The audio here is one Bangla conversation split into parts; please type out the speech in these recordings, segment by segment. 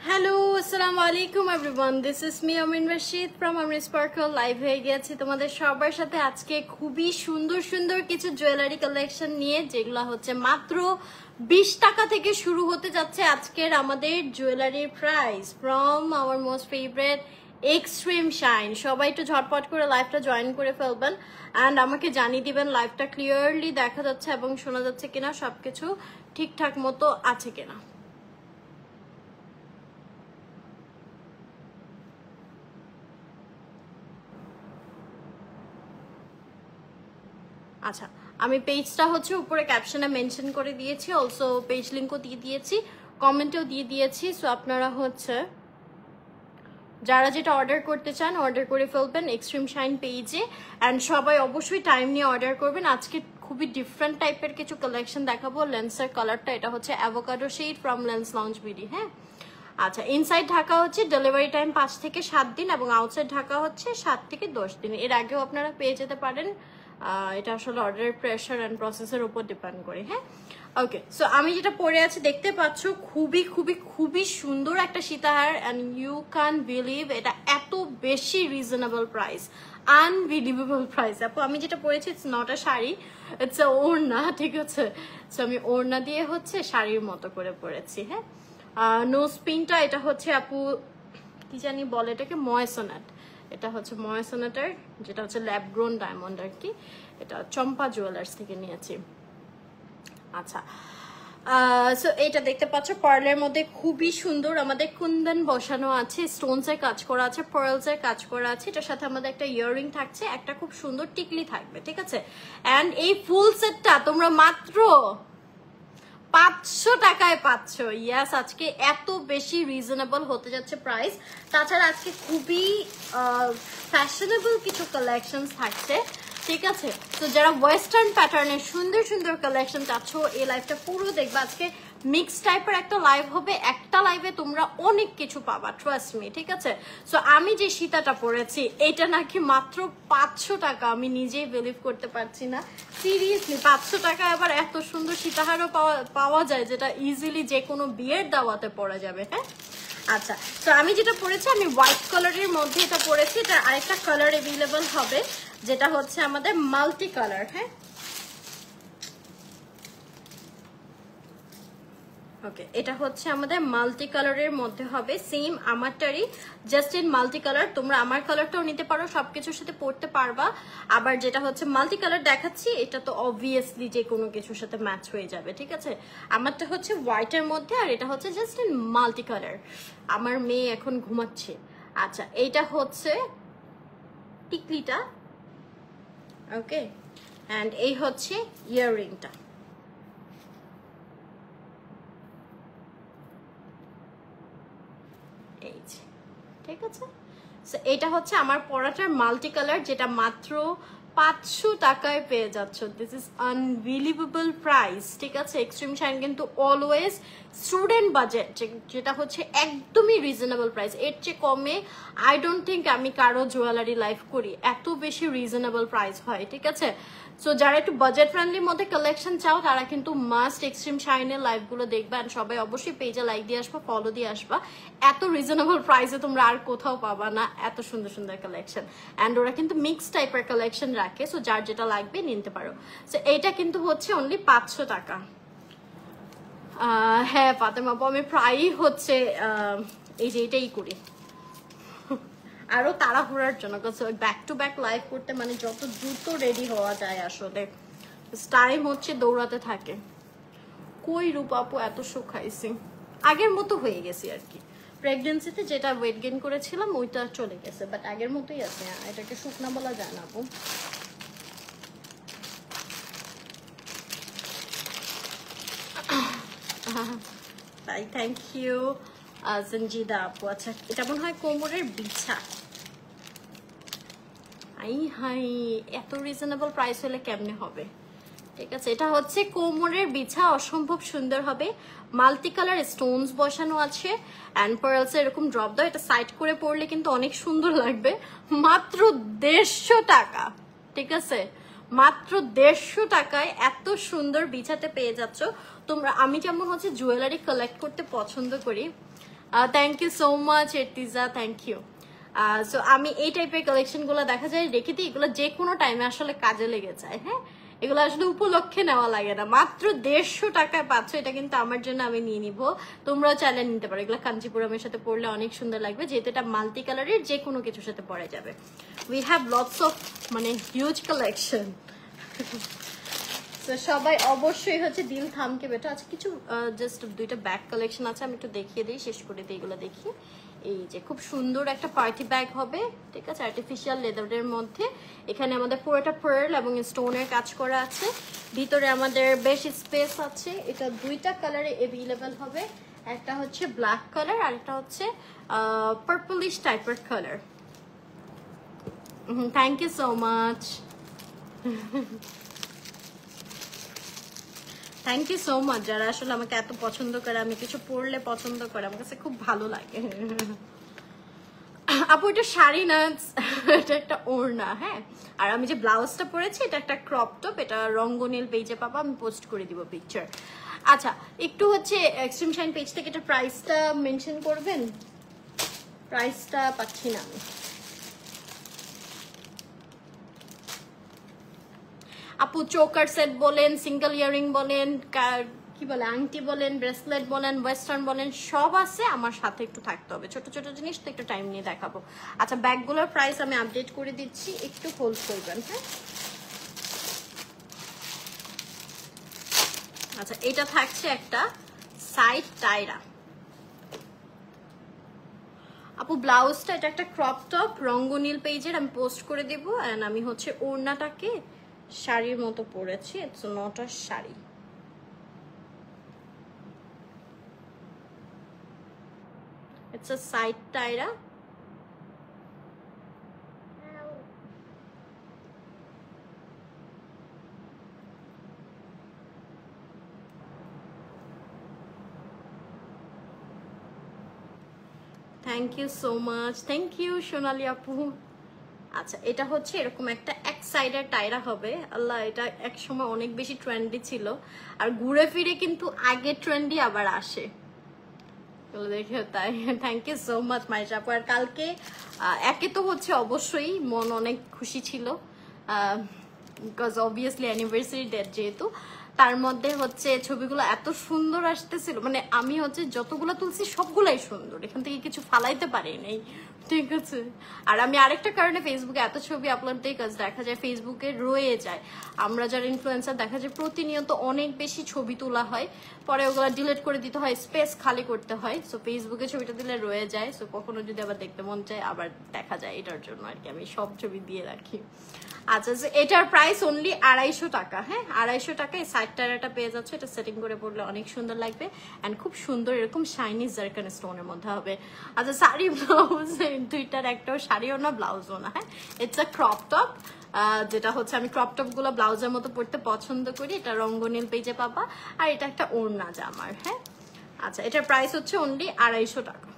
হ্যালো আসসালামু আলাইকুম everyone, this is me Amin Rashid from Amin sparkle. Live হয়ে গেছি তোমাদের সবার সাথে আজকে খুবই সুন্দর সুন্দর কিছু জুয়েলারি কালেকশন নিয়ে, যেগুলো হচ্ছে মাত্র 20 টাকা থেকে শুরু হতে যাচ্ছে আজকের আমাদের জুয়েলারির price from our most favourite Extreme Shine. সবাই একটু ঝটপট করে লাইভটা জয়েন করে ফেলবেন অ্যান্ড আমাকে জানিয়ে দিবেন লাইভটা ক্লিয়ারলি দেখা যাচ্ছে এবং শোনা যাচ্ছে কিনা, সবকিছু ঠিকঠাক মতো আছে কিনা। আচ্ছা, আমি পেজটা হচ্ছে উপরে ক্যাপশনে মেনশন করে দিয়েছি, অলসো পেজ লিঙ্কও দিয়ে দিয়েছি, কমেন্টেও দিয়ে দিয়েছি। সো আপনারা হচ্ছে যারা যেটা অর্ডার করতে চান অর্ডার করে ফেলবেন এক্সট্রিম শাইন পেজে। অ্যান্ড সবাই অবশ্যই টাইম নিয়ে অর্ডার করবেন। আজকে খুবই ডিফারেন্ট টাইপের কিছু কালেকশন দেখাবো। লেন্সের কালারটা এটা হচ্ছে avocado shade from lens launch BD. হ্যাঁ, আচ্ছা, ইনসাইড ঢাকা হচ্ছে ডেলিভারি টাইম 5 থেকে 7 দিন এবং আউটসাইড ঢাকা হচ্ছে 7 থেকে 10 দিন। এর আগেও আপনারা পেয়ে যেতে পারেন। এটা আসলে অর্ডারের প্রেশার অ্যান্ড প্রসেসের উপর ডিপেন্ড করে। হ্যাঁ, ওকে। সো আমি যেটা পরে আছি দেখতে পাচ্ছ, খুবই খুবই খুবই সুন্দর একটা সীতাহার অ্যান্ড ইউ ক্যান বিলিভ এটা এত বেশি রিজনেবল প্রাইস, আনবিলিভেবল প্রাইস। আপু আমি যেটা পরেছি it's not a sari, it's a ওড়না, ঠিক আছে? সো আমি ওড়না দিয়ে হচ্ছে শাড়ির মতো করে পরেছি। হ্যাঁ, নোজ পিনটা এটা হচ্ছে আপু কি জানি বলে এটাকে, ময়সোনাট। এটা হচ্ছে ময়সোনাটার, যেটা হচ্ছে ল্যাব গ্রোন ডায়মন্ড আর কি। এটা চম্পা জুয়েলার্স থেকে নিয়েছি। আচ্ছা, সো এটা দেখতে পাচ্ছ পার্লের মধ্যে খুবই সুন্দর আমাদের কুন্দন বসানো আছে, স্টোনস এর কাজ করা আছে, পার্লস এর কাজ করা আছে। এটার সাথে আমাদের একটা ইয়াররিং থাকছে, একটা খুব সুন্দর টিকলি থাকবে, ঠিক আছে? অ্যান্ড এই ফুল সেটটা তোমরা মাত্র 500 টাকায় পাচ্ছ। ইয়াস, আজকে এত বেশি রিজনেবল হতে যাচ্ছে প্রাইস। তাছাড়া আজকে খুবই ফ্যাশনেবল কিছু কালেকশন থাকছে, ঠিক আছে? তো যারা ওয়েস্টার্ন প্যাটার্নের সুন্দর সুন্দর কালেকশন চাচ্ছ, এই লাইভটা পুরো দেখবা। আজকে মিক্স টাইপের একটা লাইভ হবে, একটা লাইভে তোমরা অনেক কিছু পাবা, ট্রাস্ট মি, ঠিক আছে? সো আমি যে সীতাটা পরেছি এটা নাকি মাত্র 500 টাকা। আমি নিজেই বিলিভ করতে পারছি না, সিরিয়াসলি 500 টাকা আবার এত সুন্দর সীতাহারও পাওয়া যায়, যেটা ইজিলি যে কোনো বিয়ের দাওয়াতে পরা যাবে। হ্যাঁ, আচ্ছা, তো আমি যেটা পরেছি আমি হোয়াইট কালারের মধ্যে এটা পরেছি। এটা আরেকটা কালার অ্যাভেলেবল হবে, যেটা হচ্ছে আমাদের মাল্টি কালার। হ্যাঁ, ওকে, এটা হচ্ছে আমাদের মাল্টি কালারের মধ্যে হবে, সেম আমারটারই, জাস্ট ইন মাল্টি কালার। তোমরা আমার কালারটাও নিতে পারো, সবকিছুর সাথে পরতে পারবা। আবার যেটা হচ্ছে মাল্টি কালার দেখাচ্ছি, এটা তো অবভিয়াসলি যে কোনো কিছুর সাথে ম্যাচ হয়ে যাবে, ঠিক আছে? আমারটা হচ্ছে হোয়াইটের মধ্যে আর এটা হচ্ছে জাস্ট ইন মাল্টি কালার। আমার মেয়ে এখন ঘুমাচ্ছে। আচ্ছা, এইটা হচ্ছে টিকলিটা, ওকে, অ্যান্ড এই হচ্ছে ইয়াররিংটা। এই যে, ঠিক আছে? সো এটা হচ্ছে আমার পরাটার মাল্টি কালার, যেটা মাত্র 500 টাকায় পেয়ে যাচ্ছ। দিস ইজ আনবিলিভেবল প্রাইস, ঠিক আছে? এক্সট্রিম শাইন কিন্তু অলওয়েজ স্টুডেন্ট বাজেট, যেটা হচ্ছে একদমই রিজনেবল প্রাইস। এর চেয়ে কমে আই ডোন্ট থিঙ্ক আমি কারো জুয়েলারি লাইফ করি, এত বেশি রিজনেবল প্রাইস হয়, ঠিক আছে? সো যারা একটু বাজেট ফ্রেন্ডলির মধ্যে কালেকশন চাও তারা কিন্তু মাস্ট এক্সট্রিম শাইনের লাইভগুলো দেখবে। অ্যান্ড সবাই অবশ্যই পেজে লাইক দিয়ে আসবা, ফলো দিয়ে আসবা। এত রিজনেবল প্রাইসে তোমরা আর কোথাও পাবা না এত সুন্দর সুন্দর কালেকশন। অ্যান্ড ওরা কিন্তু মিক্স টাইপের কালেকশন রাখে, সো যার যেটা লাগবে নিতে পারো। সো এইটা কিন্তু হচ্ছে অনলি 500 টাকা। হ্যাঁ ফাতেমা আপু, আমি প্রায়ই হচ্ছে এই যে এটাই করি আরো তাড়াহুড়ার জন্য, ব্যাক টু ব্যাক লাইভ করতে মানে যত দ্রুত রেডি হওয়া যায় আসলে টাইম হচ্ছে দৌড়াতে থাকে। কই রূপা আপু এত শুকাইছি, আগের মতো হয়ে গেছি আর কি। প্রেগনেন্সিতে যেটা ওয়েট গেইন করেছিলাম ওইটা চলে গেছে, বাট আগের মতোই আছে। এটাকে শুকনা বলা যায় না আপু। তাই, থ্যাংক ইউ সঞ্জিদা আপু। আচ্ছা, এটা মনে হয় কোমরের বিছা। আই হাই, এত রিজনেবল প্রাইস হলে কেমনে হবে? ঠিক আছে, এটা হচ্ছে কোমরের বিছা, অসম্ভব সুন্দর হবে। মাল্টি কালার স্টোনস বসানো আছে অ্যান্ড পার্লস এরকম ড্রপ দাও। এটা সাইড করে পরলে কিন্তু অনেক সুন্দর লাগবে। মাত্র 150 টাকা, ঠিক আছে? মাত্র 150 টাকায় এত সুন্দর বিছাতে পেয়ে যাচ্ছ তোমরা। আমি যেমন হচ্ছে জুয়েলারি কালেক্ট করতে পছন্দ করি, thank you so much Ertiza, thank you. So আমি এই টাইপের কালেকশনগুলো দেখা যায় রেখে দিই, এগুলো যে কোনো টাইমে আসলে কাজে লেগে যায়। হ্যাঁ, এগুলো আসলে উপলক্ষে নেওয়া লাগে না, মাত্র 150 টাকায় পাচ্ছ, এটা কিন্তু আমার জন্য আমি নিয়ে নিব, তোমরাও চাইলে নিতে পারো। এগুলো কাঞ্চিপুরমের সাথে পরলে অনেক সুন্দর লাগবে, যেহেতু এটা মাল্টি কালারের, যে কোনো কিছুর সাথে পরা যাবে। উই হ্যাভ লটস অফ মানে হিউজ কালেকশন। তো সবাই অবশ্যই হচ্ছে দিল থামকে বেটা। আচ্ছা কিছু জাস্ট দুইটা ব্যাগ কালেকশন আছে, আমি একটু দেখিয়ে দিই, শেষ করে দিই এগুলো দেখি। এই যে খুব সুন্দর একটা পার্টি ব্যাগ হবে, ঠিক আছে, আর্টিফিশিয়াল লেদারের মধ্যে। এখানে আমাদের পুরোটা পার্ল এবং স্টোনের কাজ করা আছে, ভিতরে আমাদের বেশ স্পেস আছে। এটা দুইটা কালারে অ্যাভেলেবেল হবে, একটা হচ্ছে ব্ল্যাক কালার আর একটা হচ্ছে পার্পলিশ টাইপের colour. Thank you so much, thank you so much যারা আসলে আমাকে এত পছন্দ করে, আমি কিছু পরলে পছন্দ করে, আমার কাছে খুব ভালো লাগে। আপু এটা শাড়ি না, এটা একটা ওড়না। হ্যাঁ, আর আমি যে ব্লাউজটা পরেছি এটা একটা ক্রপ টপ, এটা রঙ্গনীল পেজে পাবো, আমি পোস্ট করে দিব পিকচার। আচ্ছা একটু হচ্ছে এক্সট্রিম শাইন পেজ থেকে এটা প্রাইসটা মেনশন করবেন, প্রাইসটা পাচ্ছি না আমি। আপু চোকার সেট বলেন, সিঙ্গেল ইয়ারিং বলেন, কি বলে আংটি বলেন, ব্রেসলেট বলেন, ওয়েস্টার্ন বলেন, সব আছে। আমার সাথে একটু থাকতে হবে, ছোট ছোট জিনিস তো একটু টাইম নিয়ে দেখাবো। আচ্ছা ব্যাগগুলোর প্রাইস আমি আপডেট করে দিচ্ছি, একটু হোল্ড করবেন। হ্যাঁ, আচ্ছা এটা থাকছে একটা সাইড টাইরা। আপু ব্লাউজটা এটা একটা ক্রপ টপ রঙ্গনীল পেজের, আমি পোস্ট করে দেবো। এন্ড আমি হচ্ছে ওড়নাটাকে শাড়ির মতো পরেছি, it's not a sari. It's a side tyra. Thank you so much. Thank you সোনালি আপু। আচ্ছা এটা হচ্ছে এরকম একটা এক সাইডের টায়রা হবে। আল্লাহ, এটা এক সময় অনেক বেশি ট্রেন্ডি ছিল, আর ঘুরে ফিরে কিন্তু আগে ট্রেন্ডি আবার আসে, দেখে তাই। Thank you so much Maisha আপু। আর কালকে একে তো হচ্ছে অবশ্যই মন অনেক খুশি ছিল, বিকজ অবভিয়াসলি অ্যানিভার্সারি ডেট যেহেতু, তার মধ্যে হচ্ছে ছবিগুলো এত সুন্দর আসতেছিল, মানে আমি হচ্ছে যতগুলো তুলছি সবগুলাই সুন্দর, এখান থেকে কিছু ফালাইতে পারি নাই, ঠিক আছে। আর আমি আরেকটা কারণে ফেসবুকে এত ছবি আপলোড দিই, কাজ দেখা যায় ফেসবুকে রয়ে যায়, আমরা যারা ইনফ্লুয়েন্সার দেখা যায় প্রতিনিয়ত অনেক বেশি ছবি তোলা হয়, পরে ওগুলো ডিলিট করে দিতে হয়, স্পেস খালি করতে হয়। সো ফেসবুকে ছবিটা দিলে রয়ে যায়, সো কখনো যদি আবার দেখতে মন চায় আবার দেখা যায়, এটার জন্য আর কি আমি সব ছবি দিয়ে রাখি। আচ্ছা এটার প্রাইস অনলি 250 টাকা। হ্যাঁ 250 টাকায় সাইড টায়ারটা পেয়ে যাচ্ছে, এটা সেটিং করে পড়লে অনেক সুন্দর লাগবে, অ্যান্ড খুব সুন্দর এরকম শাইনি জারকান স্টোনের মধ্যে হবে। আচ্ছা শাড়ি ব্লাউজ দুইটার একটাও শাড়িও না ব্লাউজও না। হ্যাঁ ইটস আ ক্রপ টপ, যেটা হচ্ছে আমি ক্রপ টপ গুলো ব্লাউজের মতো পড়তে পছন্দ করি, এটা রঙ্গনীল পেজে পাবা, আর এটা একটা ওড়না জামার। হ্যাঁ আচ্ছা এটার প্রাইস হচ্ছে অনলি 250 টাকা।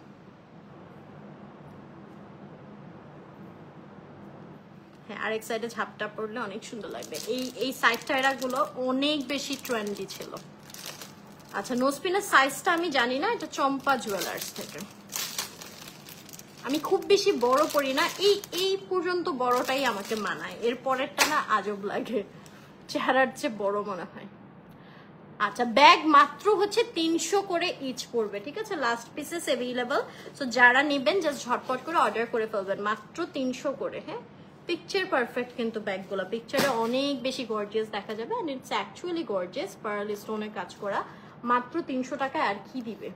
হ্যাঁ আরেক সাইডে ঝাপটা পড়লে অনেক সুন্দর লাগবে। এই সাইড টায়রা গুলো অনেক বেশি ট্রেন্ডি ছিল। আচ্ছা নোসপিনের সাইজটা আমি জানি না, এটা চম্পা জুয়েলার্স থেকে। আমি খুব বেশি বড় পরি না, এই পর্যন্ত বড়টাই আমাকে মানায়, এর পরেরটা না আজব লাগে, চেহারার চেয়ে বড় মনে হয়। আচ্ছা ব্যাগ মাত্র হচ্ছে 300 করে ইচ পড়বে, ঠিক আছে, লাস্ট পিসেস অ্যাভেলেবল। সো যারা নেবেন জাস্ট ঝটপট করে অর্ডার করে ফেলবেন, মাত্র 300 করে। হ্যাঁ পিকচার পারফেক্ট কিন্তু ব্যাগগুলো, পিকচারে অনেক বেশি গর্জিয়াস দেখা যাবে, and it's actually gorgeous, pearl স্টোনের কাজ করা, মাত্র 300 টাকায় আর কি দিবে।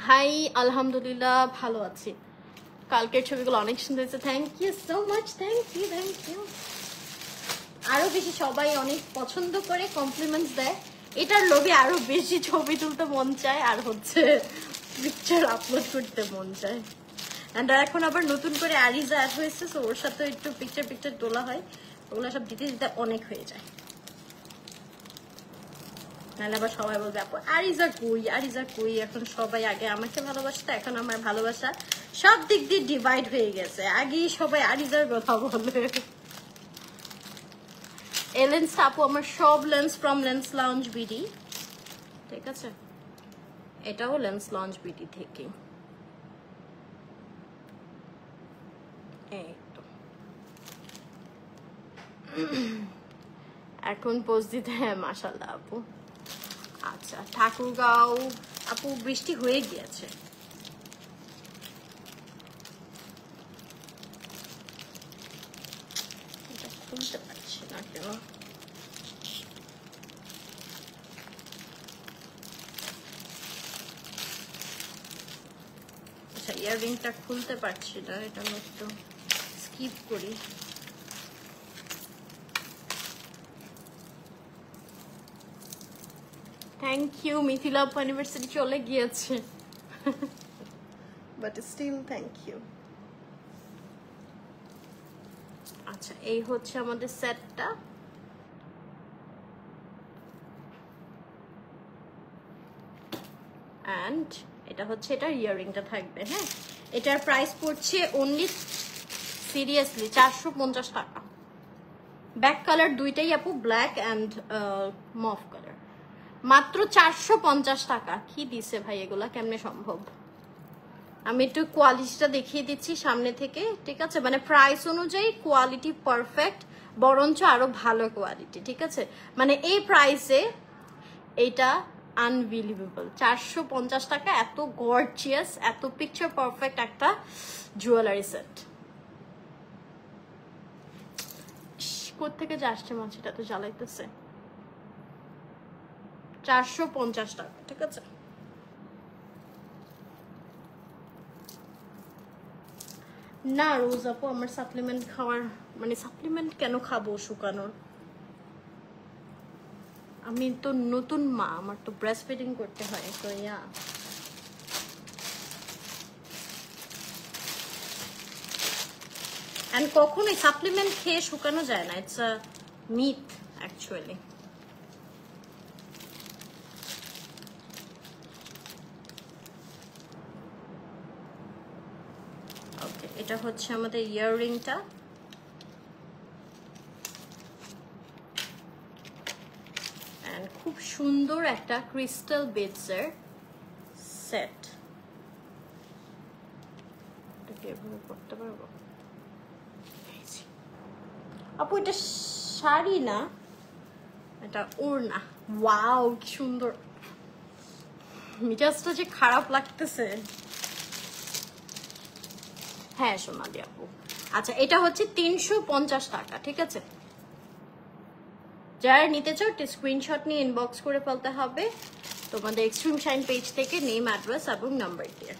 হাই আলহামদুলিল্লাহ ভালো আছি, কালকের ছবিগুলো অনেক সুন্দর হয়েছে, thank you so much, thank you thank you. আরো বেশি সবাই অনেক পছন্দ করে, কমপ্লিমেন্টস দেয়, এটার লোভে আরো বেশি ছবি তুলতে মন চায়, আর হচ্ছে পিকচার আপলোড করতে মন চায়। এন্ড এখন আবার নতুন করে আরিজা অ্যাড হয়েছে, সো ওর সাথে একটু পিকচার তোলা হয়, ওগুলো সব দিতে দিতে অনেক হয়ে যায়, নাহলে আবার সবাই বলবে আপু আরিজা কই আরিজা কই। এখন সবাই আগে আমাকে ভালোবাসতো, এখন আমার ভালোবাসা সব দিক দিয়ে ডিভাইড হয়ে গেছে, আগেই সবাই আরিজার কথা বলে। এলেন্স আপু আমার সব lens from lens lounge BD, ঠিক আছে। এটাও লেন্স লঞ্চ বিউটি থেকে। এই তো এখন পোজ দিতে, হ্যাঁ মাশাআল্লাহ আপু। আচ্ছা ঠাকুরগাঁও আপু বৃষ্টি হয়ে গিয়েছে। এটা খুলতে পারছি না কেন? আচ্ছা ইয়াররিংটা খুলতে পারছি না, এটা আমি একটু স্কিপ করি। থ্যাংক ইউ মিথিলা অ্যানিভার্সারি চলে গিয়েছে, বাট স্টিল থ্যাংক ইউ। আচ্ছা এই হচ্ছে আমাদের সেটটা। অ্যান্ড এটা হচ্ছে এটার ইয়াররিংটা থাকবে। হ্যাঁ এটার প্রাইস পড়ছে অনলি সিরিয়াসলি 450 টাকা। ব্যাক কালার দুইটাই আপু, ব্ল্যাক অ্যান্ড মফ কালার, মাত্র 450 টাকা। কি দিছে ভাই এগুলা, কেমনে সম্ভব? আমি একটু কোয়ালিটিটা দেখিয়ে দিচ্ছি সামনে থেকে, ঠিক আছে? মানে প্রাইস অনুযায়ী কোয়ালিটি পারফেক্ট, বরঞ্চ আরো ভালো কোয়ালিটি, ঠিক আছে? মানে এই প্রাইসে এটা আনবিলিভেবল। 450 টাকা, এত গর্জিয়াস, এত পিকচার পারফেক্ট একটা জুয়েলারি সেট। কোত্থেকে যে আসছে মাছিটা তো জ্বালাইতেছে। 450 টাকা, ঠিক আছে? না রোজ আপু, আমার সাপ্লিমেন্ট খাওয়ার মানে সাপ্লিমেন্ট কেন খাবো শুকানোর? আমি তো নতুন মা, আমার তো ব্রেস্ট ফিডিং করতে হয়, তো ইয়া। এন্ড কখনোই সাপ্লিমেন্ট খেয়ে শুকানো যায় না, ইটস আ মিথ অ্যাকচুয়ালি। ওকে এটা হচ্ছে আমাদের ইয়াররিংটা। এন্ড খুব সুন্দর একটা ক্রিস্টাল বিডসের সেট। এটাকে এভাবে করতে পারবো আপু? এটা শাড়ি না, এটা ওড়না। ওয়াও কি সুন্দর, মিজাজটা যে খারাপ লাগতেছে। হ্যাঁ সোনালি আপু। আচ্ছা এটা হচ্ছে 350 টাকা, ঠিক আছে? যারা নিতে চাও স্ক্রিনশট নিয়ে ইনবক্স করে ফেলতে হবে তোমাদের এক্সট্রিম শাইন পেজ থেকে, নেম, অ্যাড্রেস এবং নাম্বার দিয়ে।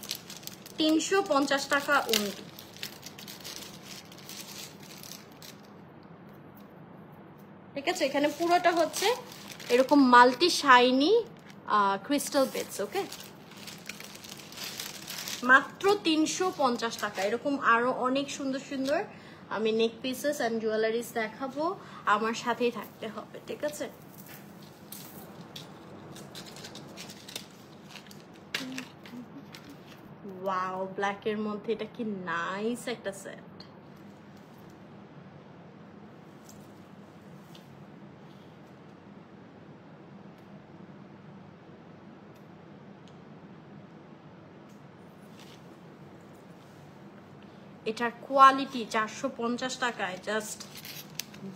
350 টাকা অনলি। ঠিক আছে, এখানে পুরোটা হচ্ছে এরকম মাল্টি শাইনি ক্রিস্টাল বেডস। ওকে মাত্র 350 টাকা। এরকম আরো অনেক সুন্দর সুন্দর আমি নেক পিসেস এন্ড জুয়েলারিজ দেখাবো, আমার সাথেই থাকতে হবে, ঠিক আছে? ওয়াও ব্ল্যাক এর মধ্যে এটা কি নাইস একটা সেট। এটার কোয়ালিটি 450 টাকায় জাস্ট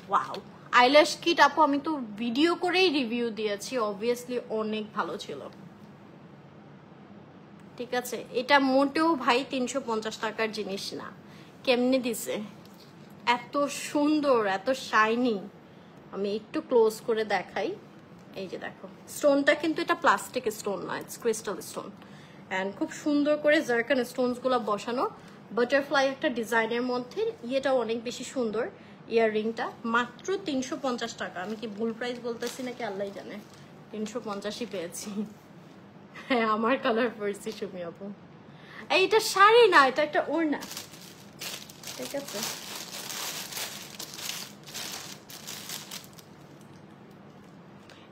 ওয়াও। আইল্যাশ কিট আপু আমি তো ভিডিও করেই রিভিউ দিয়েছি, অবভিয়াসলি অনেক ভালো ছিল, ঠিক আছে? এটা মোটেও ভাই 350 টাকার জিনিস না। কেমনে দিছে, এত সুন্দর, এত শাইনি। আমি একটু ক্লোজ করে দেখাই। এই যে দেখো স্টোনটা কিন্তু এটা প্লাস্টিক স্টোন না, ইটস ক্রিস্টাল স্টোন। অ্যান্ড খুব সুন্দর করে জারকান স্টোনস গুলো বসানো, বাটারফ্লাই একটা ডিজাইনের মধ্যে। ইয়েটাও অনেক বেশি সুন্দর, ইয়াররিংটা মাত্র 350 টাকা। আমি কি ভুল প্রাইস বলতেছি নাকি আল্লাহ জানে, 350ই পেয়েছি। হ্যাঁ আমার কালার পরছি সুমি আপু। এইটা শাড়ি না, এটা একটা ওড়না, ঠিক আছে?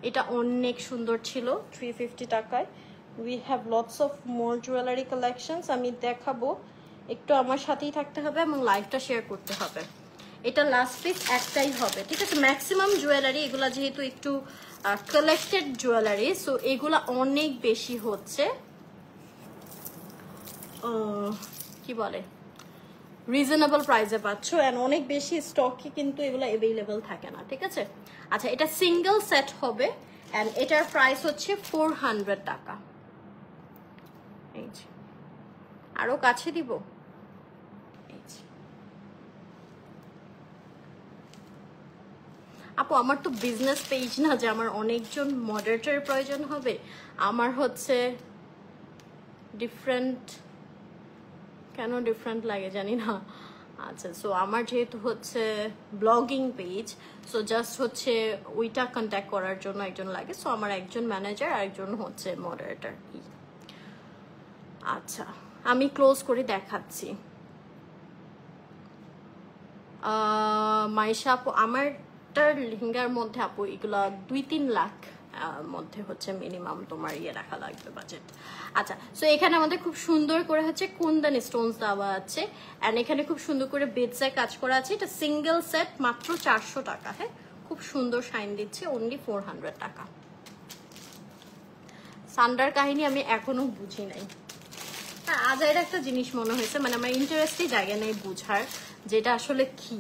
এটা অনেক সুন্দর ছিল 350 টাকায়। We have lots of more jewellery collections, আমি দেখাবো, একটু আমার সাথেই থাকতে হবে এবং লাইভটা শেয়ার করতে হবে। এটা লাস্ট পিস একটাই হবে, ঠিক আছে? ম্যাক্সিমাম জুয়েলারি এগুলা যেহেতু একটু কালেক্টেড জুয়েলারি। সো এগুলা অনেক বেশি হচ্ছে কি বলে রিজনেবল প্রাইসে পাচ্ছ, এন্ড অনেক বেশি স্টকে কিন্তু এগুলো অ্যাভেলেবল থাকে না, ঠিক আছে। আচ্ছা, এটা সিঙ্গেল সেট হবে এন্ড এটার প্রাইস হচ্ছে 400 টাকা। এই যে আরো কাছে দিব, আপু আমার তো বিজনেস পেজ না যে আমার অনেকজন মডারেটর প্রয়োজন হবে, আমার হচ্ছে ডিফারেন্ট, কেন ডিফারেন্ট লাগে জানি না। আচ্ছা, সো আমার যেহেতু হচ্ছে ব্লগিং পেজ, সো জাস্ট হচ্ছে ওইটা কন্ট্যাক্ট করার জন্য একজন লাগে। সো আমার একজন ম্যানেজার আর একজন হচ্ছে মডারেটর। আচ্ছা, আমি ক্লোজ করে দেখাচ্ছি। মাইশা আপু, আমারটার লেহেঙ্গার মধ্যে আপু এগুলা 2-3 লাখ মধ্যে হচ্ছে মিনিমাম তোমার রাখা লাগবে বাজেট। আচ্ছা, সো এখানে আমাদের খুব সুন্দর করে হচ্ছে কুন্দন স্টোনস দেওয়া আছে এন্ড এখানে খুব সুন্দর করে বেডসে কাজ করা আছে। এটা সিঙ্গেল সেট মাত্র 400 টাকা। হ্যাঁ, খুব সুন্দর শাইন দিচ্ছে, অনলি 400 টাকা। সান্ডার কাহিনী আমি এখনো বুঝি নাই। হ্যাঁ, আজাইর একটা জিনিস মনে হয়েছে, মানে আমার ইন্টারেস্টই জায়গা নেই বুঝার যেটা আসলে কি।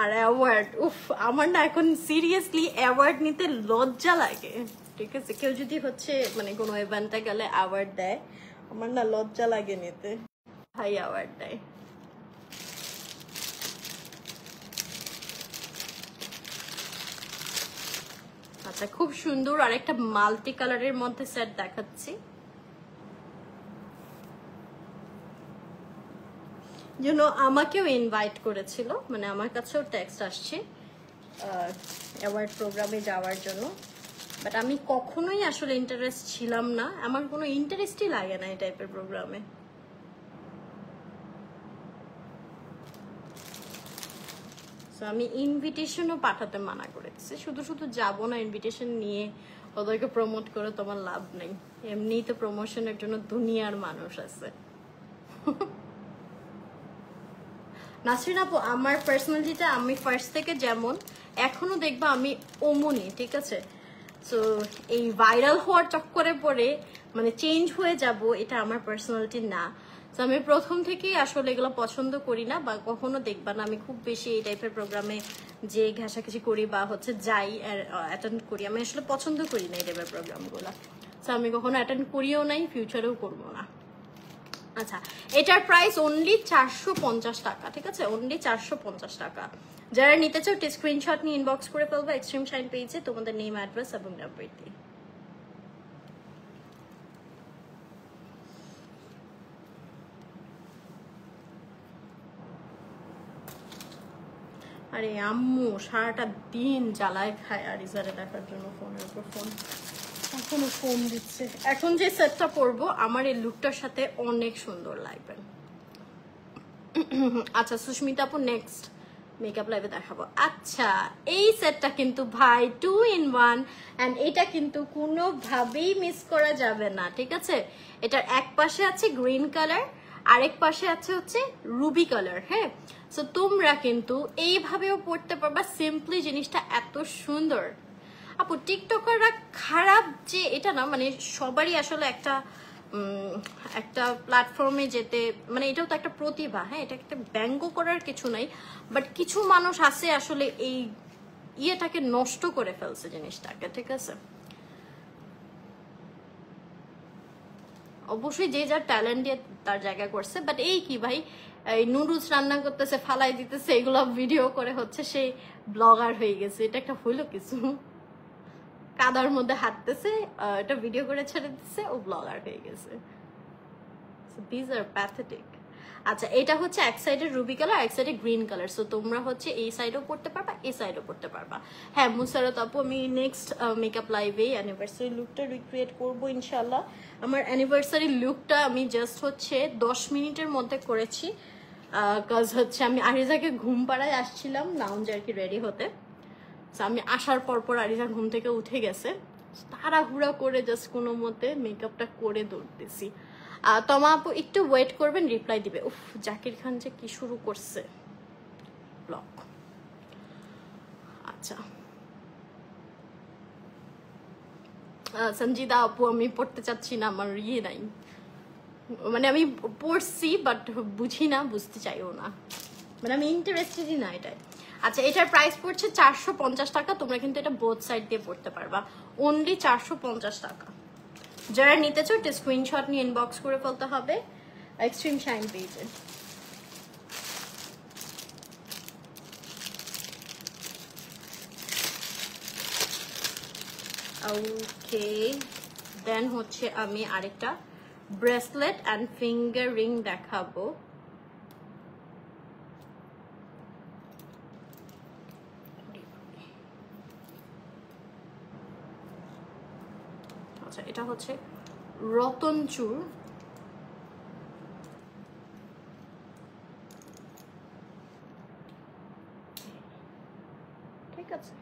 আর অ্যাওয়ার্ড, উফ, আমার না এখন সিরিয়াসলি অ্যাওয়ার্ড নিতে লজ্জা লাগে, ঠিক আছে। কেউ যদি হচ্ছে মানে কোনো ইভেন্টে গেলে অ্যাওয়ার্ড দেয়, আমার না লজ্জা লাগে নিতে। ভাই অ্যাওয়ার্ড দেয়। আচ্ছা, খুব সুন্দর আরেকটা মাল্টি কালারের মধ্যে সেট দেখাচ্ছি। আমাকেও ইনভাইট করেছিল, মানে আমার কাছেও টেক্সট আসছে অ্যাওয়ার্ড প্রোগ্রামে যাওয়ার জন্য, বাট আমি কখনোই আসলে ইন্টারেস্ট ছিলাম না, আমার কোনো ইন্টারেস্টই লাগে না এই টাইপের প্রোগ্রামে। আমি ইনভিটেশনও পাঠাতে মানা করেছি, শুধু শুধু যাবো না, ইনভিটেশন নিয়ে ওদেরকে প্রমোট করে তোমার লাভ নেই, এমনিই তো প্রমোশনের জন্য দুনিয়ার মানুষ আছে। নাসরিন আপু, আমার পার্সোনালিটিটা আমি ফার্স্ট থেকে যেমন এখনো দেখবা আমি অমনই, ঠিক আছে। সো এই ভাইরাল হওয়ার চক্করে পড়ে মানে চেঞ্জ হয়ে যাব, এটা আমার পার্সোনালিটি না। তো আমি প্রথম থেকেই আসলে এগুলো পছন্দ করি না, বা কখনো দেখবা না আমি খুব বেশি এই টাইপের প্রোগ্রামে যে ঘাসাঘাসি করি বা হচ্ছে যাই অ্যাটেন্ড করি, আমি আসলে পছন্দ করি না এই টাইপের প্রোগ্রামগুলো। সো আমি কখনো অ্যাটেন্ড করিও নাই, ফিউচারেও করবো না। আচ্ছা, এটার প্রাইস অনলি 450 টাকা, ঠিক আছে, অনলি 450 টাকা। যারা নিতে চাও স্ক্রিনশট নিয়ে ইনবক্স করে ফেলবো এক্সট্রিম শাইন পেজে তোমাদের নেম, অ্যাড্রেস এবং নাম্বার দিয়ে। আরে আম্মু সারাটা দিন জ্বালায় খায় আর ইজারে দেখার জন্য ফোনের উপর ফোন, এখনো ফোন দিচ্ছে। এখন যে সেটটা পরবো আমার এই লুকটার সাথে অনেক সুন্দর লাগবে। আচ্ছা সুস্মিতা আপু, নেক্সট মেকআপ লাইভে দেখাবো। আচ্ছা, এই সেটটা কিন্তু ভাই 2 in 1 এন্ড এটা কিন্তু কোনোভাবেই মিস করা যাবে না, ঠিক আছে। এটার এক পাশে আছে গ্রিন কালার, আরেক পাশে আছে হচ্ছে রুবি কালার। হ্যাঁ, সো তোমরা কিন্তু এইভাবেও পড়তে পারবা, সিম্পলি জিনিসটা এত সুন্দর। আপু টিকটকাররা খারাপ যে এটা না, মানে সবারই আসলে একটা প্ল্যাটফর্মে যেতে, মানে এটাও তো একটা প্রতিভা। হ্যাঁ, এটা একটা ব্যঙ্গ করার কিছু নাই, বাট কিছু মানুষ আছে আসলে এই ইয়েটাকে নষ্ট করে ফেলছে জিনিসটাকে, ঠিক আছে। অবশ্যই যে যার ট্যালেন্ট দিয়ে তার জায়গা করছে, বাট এই কি ভাই, এই নুডলস রান্না করতেছে, ফালাই দিতেছে, এগুলো ভিডিও করে হচ্ছে সেই ব্লগার হয়ে গেছে, এটা একটা হইলো কিছু। কাদার মধ্যে হাঁটতেছে, এটা ভিডিও করে ছেড়ে দিচ্ছে, ও ব্লগার হয়ে গেছে। This are pathetic. আচ্ছা, এটা হচ্ছে এক সাইডে রুবি কালার, এক সাইডে গ্রিন কালার। সো তোমরা হচ্ছে এই সাইডও পড়তে পারবা, এই সাইডও পড়তে পারবা। হ্যাঁ মুসারত আপু, আমি নেক্সট মেকআপ লাইভে অ্যানিভার্সারি লুকটা রিক্রিয়েট করবো ইনশাল্লাহ। আমার অ্যানিভার্সারি লুকটা আমি জাস্ট হচ্ছে 10 মিনিটের মধ্যে করেছি, কজ হচ্ছে আমি আরিজাকে ঘুম পাড়ায় আসছিলাম লাউঞ্জ আর কি রেডি হতে। আমি আসার পর আরিজা ঘুম থেকে উঠে গেছে, তাড়াহুড়া করে জাস্ট কোনো মতে মেকআপটা করে দৌড়তেছি। তমা আপু একটু ওয়েট করবেন, রিপ্লাই দিবে। উফ, জাকির খান যে কি শুরু করছে ব্লগ। আচ্ছা, সঞ্জিদা আপু আমি পড়তে চাচ্ছি না, আমার ইয়ে নাই, মানে আমি পড়ছি বাট বুঝি না, বুঝতে চাইও না, মানে আমি ইন্টারেস্টেডই না এটাই। আচ্ছা এটার প্রাইস পড়ছে 450 টাকা, তোমরা কিন্তু এটা বোথ সাইড দিয়ে পড়তে পারবা, অনলি 450 টাকা। যারা নিতে চাও একটা স্ক্রিনশট নিয়ে ইনবক্স করে ফেলতে হবে এক্সট্রিম শাইন পেজে। ওকে, দেন হচ্ছে আমি আরেকটা ব্রেসলেট অ্যান্ড ফিঙ্গার রিং দেখাবো। আচ্ছা এটা হচ্ছে রতন চূড়, ঠিক আছে।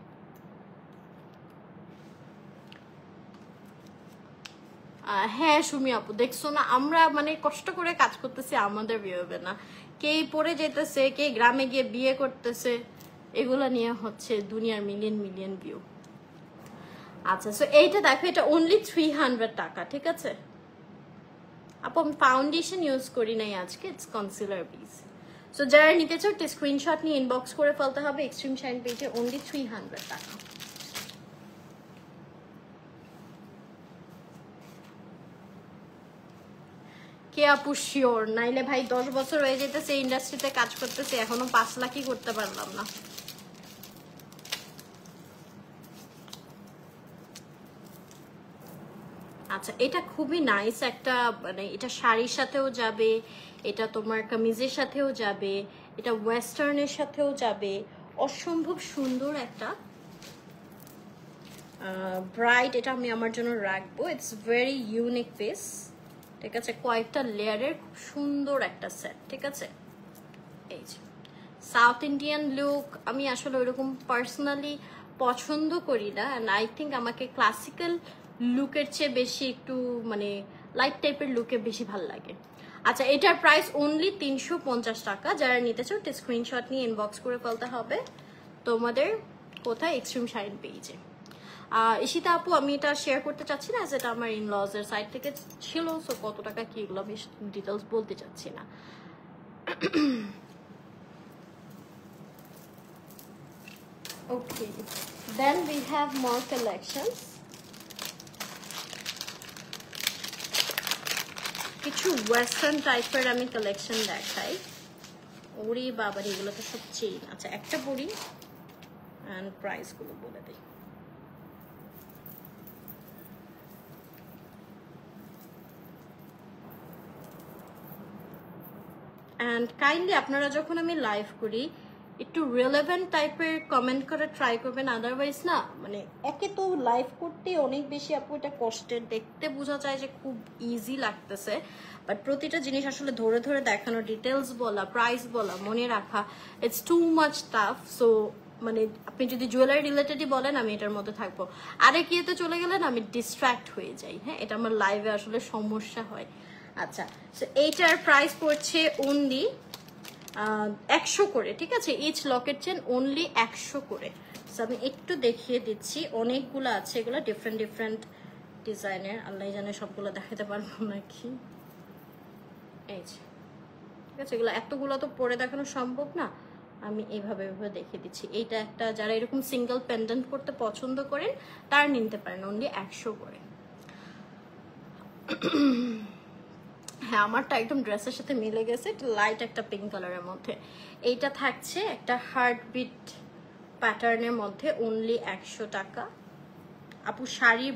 হ্যাঁ সুমি আপু দেখছো না, আমরা মানে কষ্ট করে কাজ করতেছি, আমাদের বিয়ে হবে না, কে পড়ে যেতেছে, কে গ্রামে গিয়ে বিয়ে করতেছে, এগুলা নিয়ে হচ্ছে দুনিয়ার মিলিয়ন মিলিয়ন ভিউ। আচ্ছা সো এইটা দেখো, এটা অনলি 300 টাকা, ঠিক আছে আপু। আমি ফাউন্ডেশন ইউজ করি নাই আজকে, ইটস কনসিলার বেস। সো যারা নিতে চাও স্ক্রিনশট নিয়ে ইনবক্স করে ফেলতে হবে এক্সট্রিম শাইন পেজে, অনলি 300 টাকা। কে আপু শিওর, নাইলে ভাই 10 বছর হয়ে যেতেছে ইন্ডাস্ট্রিতে কাজ করতেছে, এখনো 5 লাখই করতে পারলাম না। আচ্ছা এটা খুবই নাইস একটা, মানে এটা শাড়ির সাথেও যাবে, এটা তোমার কামিজের সাথেও যাবে, এটা ওয়েস্টার্নের সাথেও যাবে, অসম্ভব সুন্দর একটা ব্রাইট। এটা আমি আমার জন্য রাখবো, ইটস ভেরি ইউনিক পিস, ঠিক আছে, কয়েকটা লেয়ারের খুব সুন্দর একটা সেট, ঠিক আছে। এই যে সাউথ ইন্ডিয়ান লুক আমি আসলে ওইরকম পার্সোনালি পছন্দ করি না, অ্যান্ড আই থিঙ্ক আমাকে ক্লাসিক্যাল লুকের চেয়ে বেশি একটু মানে লাইট টাইপের লুকে বেশি ভালো লাগে। আচ্ছা এটার প্রাইস অনলি 350 টাকা। যারা নিতে চাও স্ক্রিনশট নিয়ে ইনবক্স করে ফেলতে হবে তোমাদের কোথায়, এক্সট্রিম শাইন পেজে। ঈশিতা আপু আমি এটা শেয়ার করতে চাচ্ছি না, যেটা আমার ইনলজ এর সাইড থেকে ছিল, সো কত টাকা কি এগুলো আমি ডিটেলস বলতে চাচ্ছি না। Okay, then we have more collections. কিছু ওয়েস্টার্ন টাইপের আমি কালেকশন দেখাই। ওরে বাবা এগুলো তো সব চেইন। আচ্ছা একটা পরি এন্ড প্রাইস গুলো বলে দিই। এন্ড কাইন্ডলি আপনারা যখন আমি লাইভ করি একটু রিলেভেন্ট টাইপের কমেন্ট করে ট্রাই করবেন, আদারওয়াইজ না মানে একে তো লাইভ করতে অনেক বেশি আপু এটা কষ্টের, দেখতে বোঝা যায় যে খুব ইজি লাগতেছে, বাট প্রতিটা জিনিস আসলে ধরে ধরে দেখানো, ডিটেলস বলা, প্রাইস বলা, মনে রাখা, it's too much tough. So মানে আপনি যদি জুয়েলারি রিলেটেডই বলেন আমি এটার মধ্যে থাকবো, আরে কিয়েতে চলে গেলেন আমি ডিস্ট্র্যাক্ট হয়ে যাই। হ্যাঁ এটা আমার লাইভে আসলে সমস্যা হয়। আচ্ছা সো এইটার প্রাইস পড়ছে অনলি 100 করে, ঠিক আছে, ইচ লকেট চেন অনলি 100 করে। সো আমি একটু দেখিয়ে দিচ্ছি, অনেকগুলো আছে, এগুলো ডিফারেন্ট ডিফারেন্ট ডিজাইনের, আল্লাহ জানে সবগুলো দেখাতে পারবো নাকি। এই যে ঠিক আছে, এগুলো এতগুলো তো পরে দেখানো সম্ভব না, আমি এইভাবে এইভাবে দেখিয়ে দিচ্ছি। এইটা একটা, যারা এরকম সিঙ্গেল পেন্ডেন্ট করতে পছন্দ করেন তারা নিতে পারেন, অনলি 100 করে। হ্যাঁ আমারটা একদম ড্রেসের সাথে মিলে গেছে, লাইট একটা পিঙ্ক কালারের মধ্যে। এইটা থাকছে একটা হার্টবিট প্যাটার্নের মধ্যে, অনলি 100 টাকা। আপু শাড়ি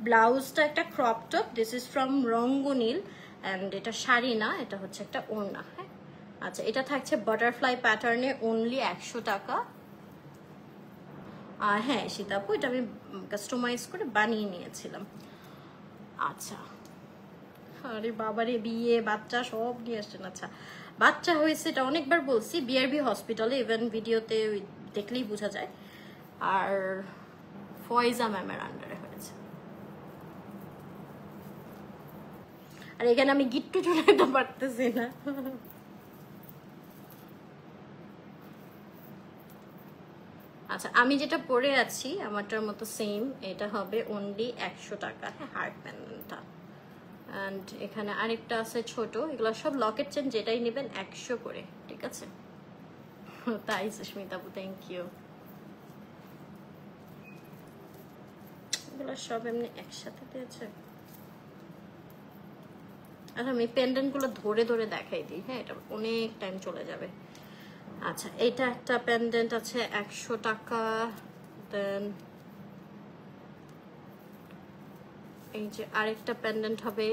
ব্লাউজটা একটা crop top, this is from Ranganeel, and এটা শাড়ি না, এটা হচ্ছে একটা ওড়না। হ্যাঁ আচ্ছা এটা থাকছে বাটারফ্লাই প্যাটার্নে, অনলি 100 টাকা। হ্যাঁ সীতাপু এটা আমি কাস্টমাইজ করে বানিয়ে নিয়েছিলাম। আচ্ছা আরে বাবারে বিয়ে বাচ্চা সব নিয়ে আসছেন। আচ্ছা বাচ্চা হয়েছে এটা অনেকবার বলছি, বিআরবি হসপিটালে, ইভেন ভিডিওতে দেখলেই বোঝা যায়, আর ফয়জা ম্যামের আন্ডারে হয়েছে। আর এখানে আমি গিট্টু চড়াইতে পারতেছি না। আচ্ছা আমি যেটা পরে আছি আমারটার মতো সেম, এটা হবে অনলি 100 টাকা। হ্যাঁ হার্ট প্যান্ডেন্টটা, অ্যান্ড এখানে আরেকটা আছে ছোট। এগুলো সব লকেট চেন, যেটাই নেবেন 100 করে, ঠিক আছে? তাই সুস্মিতা আপু, থ্যাংক ইউ। এগুলো সব এমনি একসাথে দিয়েছে। আচ্ছা আমি পেন্ডেন্ট গুলো ধরে ধরে দেখাই দিই, হ্যাঁ এটা অনেক টাইম চলে যাবে। আচ্ছা এটা একটা পেন্ডেন্ট আছে 100 টাকা। দেন এই যে আরেকটা পেন্ডেন্ট হবে,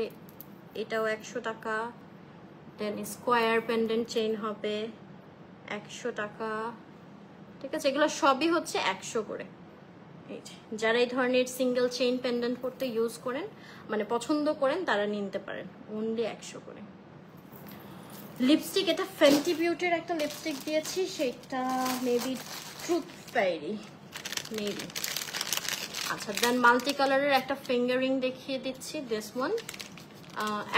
এটাও 100 টাকা। দেন স্কোয়ার পেন্ডেন্ট চেইন হবে 100 টাকা, ঠিক আছে? এগুলো সবই হচ্ছে 100 করে। এই যে যারা এই ধরনের সিঙ্গেল চেইন পেন্ডেন্ট পড়তে ইউজ করেন, মানে পছন্দ করেন, তারা নিতে পারেন, অনলি 100 করে। লিপস্টিক, এটা ফেন্টি বিউটির একটা লিপস্টিক দিয়েছি, সেটা মেবি ট্রুথ ফেয়ারি মেবি। আচ্ছা দেন মাল্টি কালারের একটা ফিঙ্গারিং দেখিয়ে দিচ্ছি, দিস ওয়ান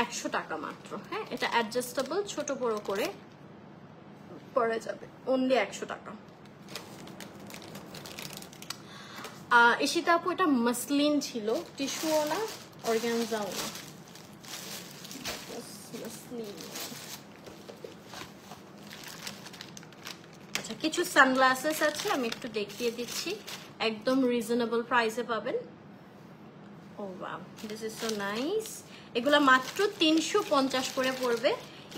100 টাকা মাত্র। হ্যাঁ এটা অ্যাডজাস্টেবল, ছোট বড় করে পরা যাবে, অনলি 100 টাকা। ইশিতা আপু এটা মাসলিন ছিল, টিস্যুও না অর্গানজাও না, মাসলিন। আচ্ছা কিছু সানগ্লাসেস আছে, আমি একটু দেখিয়ে দিচ্ছি, একদম রিজনেবল প্রাইসে পাবেন। ও wow, this is so nice. এগুলা মাত্র 350 করে পড়বে।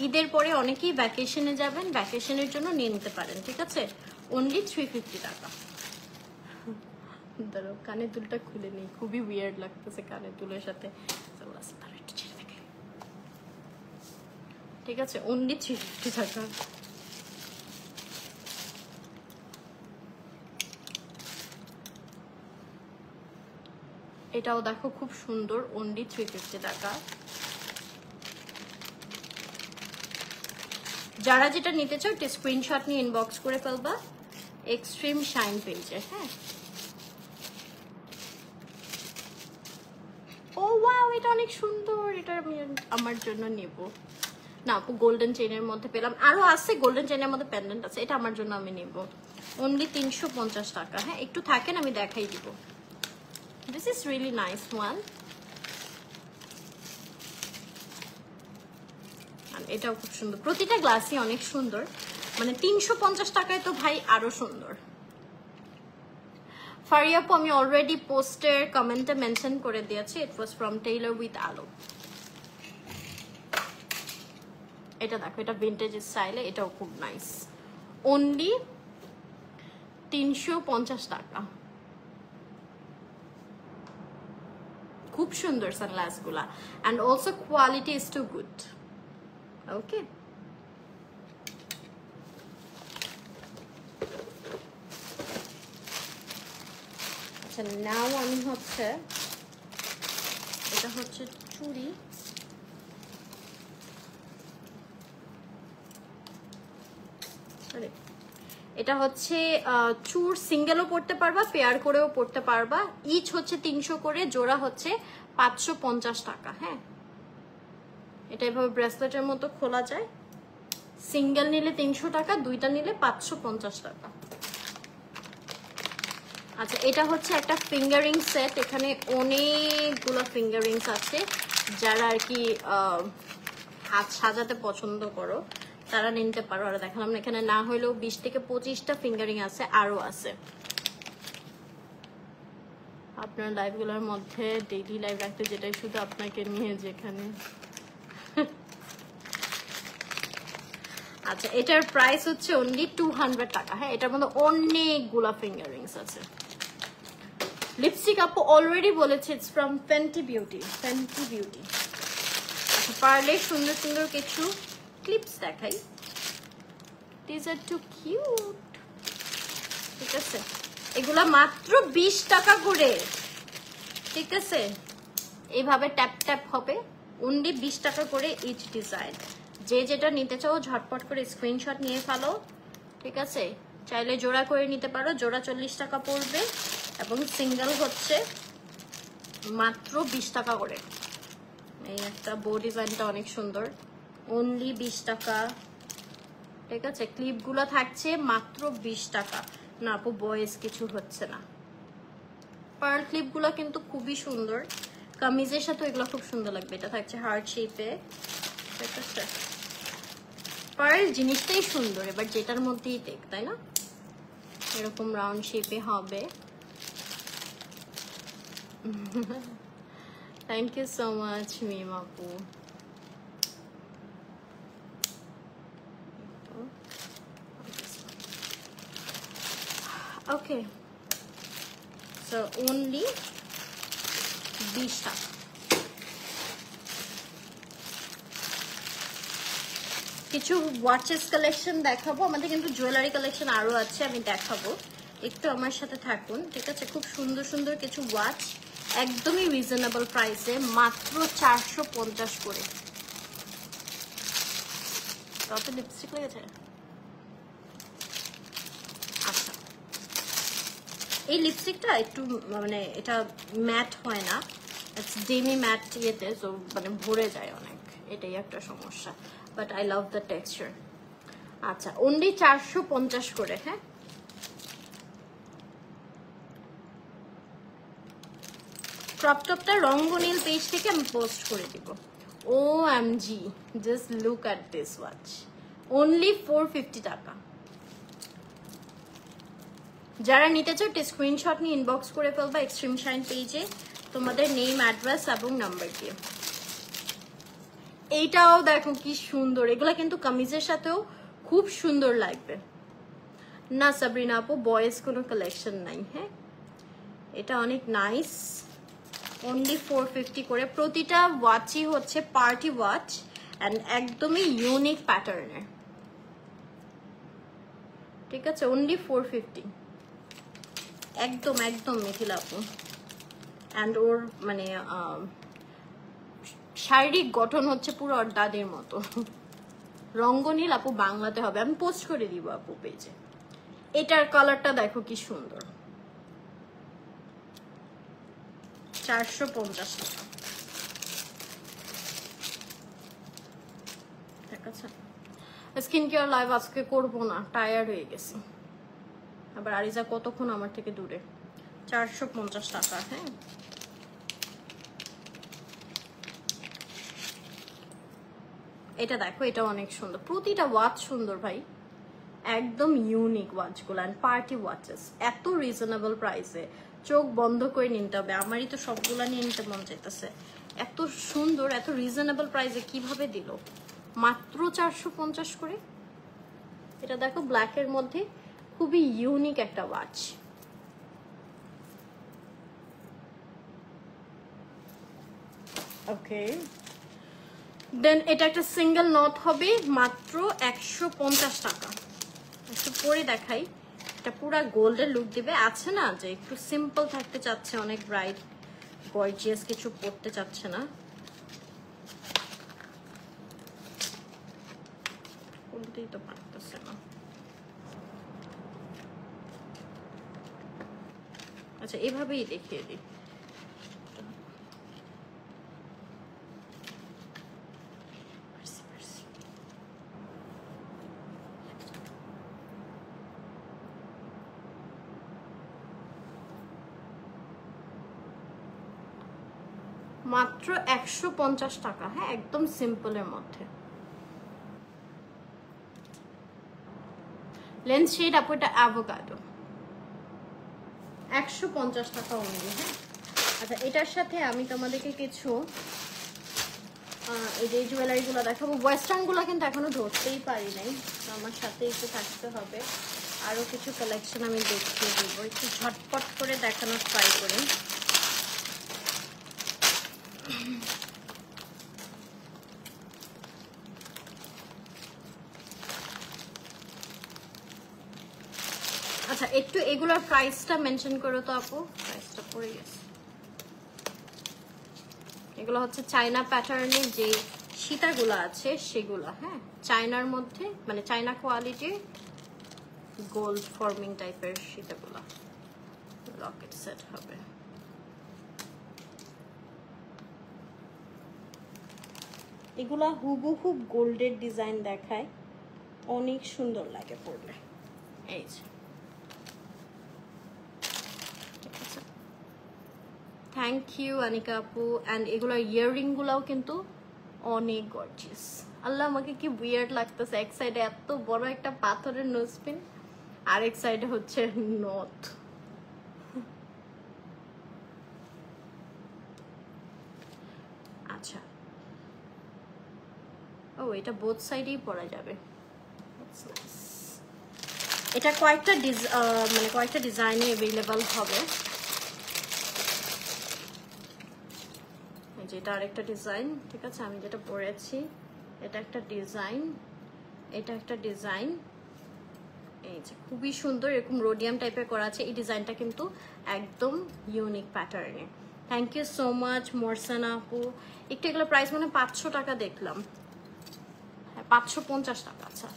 ঈদের পরে অনেকেই ভ্যাকেশনে যাবেন, ভ্যাকেশনের জন্য নিয়ে নিতে পারেন, ঠিক আছে? অনলি 350 টাকা। দাঁড়াও কানের দুলটা খুলে নেই, খুবই উইয়ার্ড লাগতেছে কানের দুলের সাথে। ঠিক আছে, অনলি 350 টাকা। এটাও দেখো খুব সুন্দর, অনলি 350 টাকা। যারা যেটা নিতে চাও একটা স্ক্রিনশট নিয়ে ইনবক্স করে ফেলবা এক্সট্রিম শাইন পেজে। হ্যাঁ ও ওয়াও, এটা অনেক সুন্দর, এটা আমি আমার জন্য নেব। না আপু গোল্ডেন চেইনের মধ্যে পেলাম, আরো আছে গোল্ডেন চেইনের মধ্যে পেন্ডেন্ট আছে, এটা আমার জন্য আমি নেব, অনলি 350 টাকা। হ্যাঁ একটু থাকেন আমি দেখাই দিব। This is really nice one. এটাও খুব সুন্দর, প্রতিটা গ্লাসই অনেক সুন্দর, মানে 350 টাকায় তো ভাই আরো সুন্দর। ফারিয়াপু আমি অলরেডি পোস্টের কমেন্টে মেনশন করে দিয়েছি, ইট ওয়াজ ফ্রম টেইলর উইথ আলো। এটা দেখো, এটা ভিন্টেজ স্টাইলে, এটাও খুব নাইস, অনলি 350 টাকা। খুব সুন্দর সানগ্লাস গুলা, and also quality is too good. Okay আচ্ছা নাও আমি হচ্ছে, এটা হচ্ছে চুড়ি, এটা হচ্ছে চুর সিঙ্গেলও পড়তে পারবা, পেয়ার করেও পড়তে পারবা। ইচ হচ্ছে 300 করে, জোড়া হচ্ছে 550 টাকা। হ্যাঁ এটা এভাবে ব্রেসলেটের মতো খোলা যায়, সিঙ্গেল নিলে 300 টাকা, দুইটা নিলে 550 টাকা। আচ্ছা এটা হচ্ছে একটা ফিঙ্গারিং সেট, এখানে অনেকগুলো ফিঙ্গারিংস আছে, যারা আর কি হাত সাজাতে পছন্দ করো তারা নিতে পারো। আর দেখালাম না, এখানে না হলেও 20 থেকে 25টা ফিঙ্গারিং আছে, আরো আছে। আপনার লাইভগুলোর মধ্যে ডেইলি লাইভ রাখতে, যেটাই শুধু আপনাকে নিয়ে যেখানে। আচ্ছা এটার প্রাইস হচ্ছে অনলি 200 টাকা। হ্যাঁ এটার মধ্যে অনেকগুলা ফিঙ্গারিংস আছে। লিপস্টিক আপু অলরেডি বলেছে it's from Fenty beauty, Fenty beauty. আচ্ছা পারলে সুন্দর সুন্দর কিছু ক্লিপস দেখাই, দিস আর টু কিউট, ঠিক আছে? এগুলা মাত্র 20 টাকা করে, ঠিক আছে? এইভাবে ট্যাপ ট্যাপ হবে, অনলি 20 টাকা করে ইচ ডিজাইন। যে যেটা নিতে চাও ঝটপট করে স্ক্রিনশট নিয়ে ফেলো, ঠিক আছে? চাইলে জোড়া করে নিতে পারো, জোড়া 40 টাকা পড়বে, এবং সিঙ্গেল হচ্ছে মাত্র 20 টাকা করে। এই একটা বো ডিজাইনটা অনেক সুন্দর, অনলি 20 টাকা, ঠিক আছে? ক্লিপগুলো থাকছে মাত্র 20 টাকা। না আপু বয়েস কিছু হচ্ছে না। পার্ল ক্লিপগুলো কিন্তু খুবই সুন্দর, কামিজের সাথে এগুলো খুব সুন্দর লাগবে। এটা থাকছে হার্ট শেপে, ঠিক আছে? পার্ল জিনিসটাই সুন্দর, এবার যেটার মধ্যেই টেক, তাই না? এরকম রাউন্ড শেপে হবে। থ্যাংক ইউ সো মাচ মিম আপু। ওকে, সো অনলি 20 টাকা। কিছু ওয়াচেস কালেকশন দেখাবো, আমাদের কিন্তু জুয়েলারি কালেকশন আরো আছে, আমি দেখাবো, একটু আমার সাথে থাকুন, ঠিক আছে? খুব সুন্দর সুন্দর কিছু ওয়াচ, একদমই রিজনেবল প্রাইসে, মাত্র 450 করে। কত লিপস্টিক লেগেছে? আচ্ছা, এই লিপস্টিকটা একটু মানে এটা ম্যাট হয় না, ডেমি ম্যাট ইয়েতে, তো মানে ভরে যায় অনেক, এটাই একটা সমস্যা, but I love the texture. আচ্ছা, অনলি 450 করে। হ্যাঁ, ক্রপ টপটা রঙ্গনীল পেজ থেকে আমি পোস্ট করে দিব। OMG, just look at this watch, only 450 টাকা। যারা নিতে চাও স্ক্রিনশট নিয়ে ইনবক্স করে ফেলবা এক্সট্রিম শাইন পেজে, তোমাদের নেম, অ্যাড্রেস এবং নাম্বার দিয়ে। এইটাও দেখো কি সুন্দর, এগুলা কিন্তু কামিজের সাথেও খুব সুন্দর লাগবে। না সাবরিনা আপু, বয়েজ কোনো কালেকশন নাই। হ্যাঁ, এটা অনেক নাইস, অনলি 450 করে। প্রতিটা ওয়াচই হচ্ছে পার্টি ওয়াচ অ্যান্ড একদমই ইউনিক প্যাটার্নের, ঠিক আছে? অনলি 450, একদম একদম মিথিলা আপু। অ্যান্ড ওর মানে শারীরিক গঠন হচ্ছে পুরো ওর দাদির মতো। রঙ্গনীল আপু বাংলাতে হবে, আমি পোস্ট করে দিব আপু পেজে। এটার কালারটা দেখো কি সুন্দর, 450 টাকা, ঠিক আছে? স্কিন কেয়ার লাইভ আজকে করবো না, টায়ার্ড হয়ে গেছি। আবার আরিজা কতক্ষণ আমার থেকে দূরে। 450 টাকা। হ্যাঁ, এটা দেখো, এটা অনেক সুন্দর, প্রতিটা ওয়াচ সুন্দর ভাই, একদম ইউনিক ওয়াচগুলো অ্যান্ড পার্টি ওয়াচেস, এত রিজনেবল প্রাইসে, চোখ বন্ধ করে নিতে হবে। আমারই তো সবগুলা নিয়ে নিতে মন চাইতেছে, এত সুন্দর, এত রিজনেবল প্রাইসে কিভাবে দিল? মাত্র 450 করে। এটা দেখো ব্ল্যাকের মধ্যে, খুবই ইউনিক একটা ওয়াচ। ওকে, দেন এটা একটা সিঙ্গেল নট হবে, মাত্র 150 টাকা। একটু পরে দেখাই, এটা পুরা গোল্ডের লুক দিবে। আছে না যে একটু সিম্পল থাকতে চাচ্ছে, অনেক ব্রাইট গর্জিয়াস কিছু পরতে চাচ্ছে না, বলতেই তো পারতেছে না। আচ্ছা, এভাবেই দেখিয়ে দিই। মাত্র 150 টাকা। হ্যাঁ, একদম সিম্পলের মধ্যে। লেন্স শেড আপু, এটা অ্যাভোকাডো, 150 টাকা অনলি। হ্যাঁ, আচ্ছা, এটার সাথে আমি তোমাদেরকে কিছু এই যে জুয়েলারিগুলো দেখাবো। ওয়েস্টার্নগুলো কিন্তু এখনো ধরতেই পারি নাই, আমার সাথে একটু থাকতে হবে। আরো কিছু কালেকশন আমি দেখিয়ে দেবো, একটু ঝটপট করে দেখানোর ট্রাই করি। আচ্ছা, একটু এগুলোর প্রাইসটা মেনশন করো তো আপু, প্রাইসটা পড়ে গেছে। এগুলো হচ্ছে চায়না প্যাটার্নের যে সীতাগুলো আছে সেগুলো। হ্যাঁ, চায়নার মধ্যে মানে চায়না কোয়ালিটির গোল্ড ফর্মিং টাইপের সীতাগুলো, লকেট সেট হবে। এগুলা হুবহু গোল্ডের ডিজাইন দেখায়, অনেক সুন্দর লাগে পরলে। এই যে থ্যাংক ইউ আনিকা আপু। অ্যান্ড এগুলোর ইয়াররিং গুলাও কিন্তু অনেক গর্জিয়াস। আল্লাহ, আমাকে কি উইয়ার্ড লাগতেছে, এক সাইডে এত বড় একটা পাথরের নোজপিন, আরেক সাইডে হচ্ছে নথ। আচ্ছা, ও এটা বোথ সাইডেই পরা যাবে। এটা কয়েকটা মানে কয়েকটা ডিজাইনে অ্যাভেলেবল হবে। যেটা আরেকটা ডিজাইন, ঠিক আছে, আমি যেটা পরেছি এটা একটা ডিজাইন, এটা একটা ডিজাইন। এই যে খুবই সুন্দর, এরকম রোডিয়াম টাইপের করা আছে। এই ডিজাইনটা কিন্তু একদম ইউনিক প্যাটার্নে। থ্যাংক ইউ সো মাচ মোরসানা আপু। একটু এগুলো প্রাইস মানে 500 টাকা দেখলাম, হ্যাঁ 550 টাকা। আচ্ছা,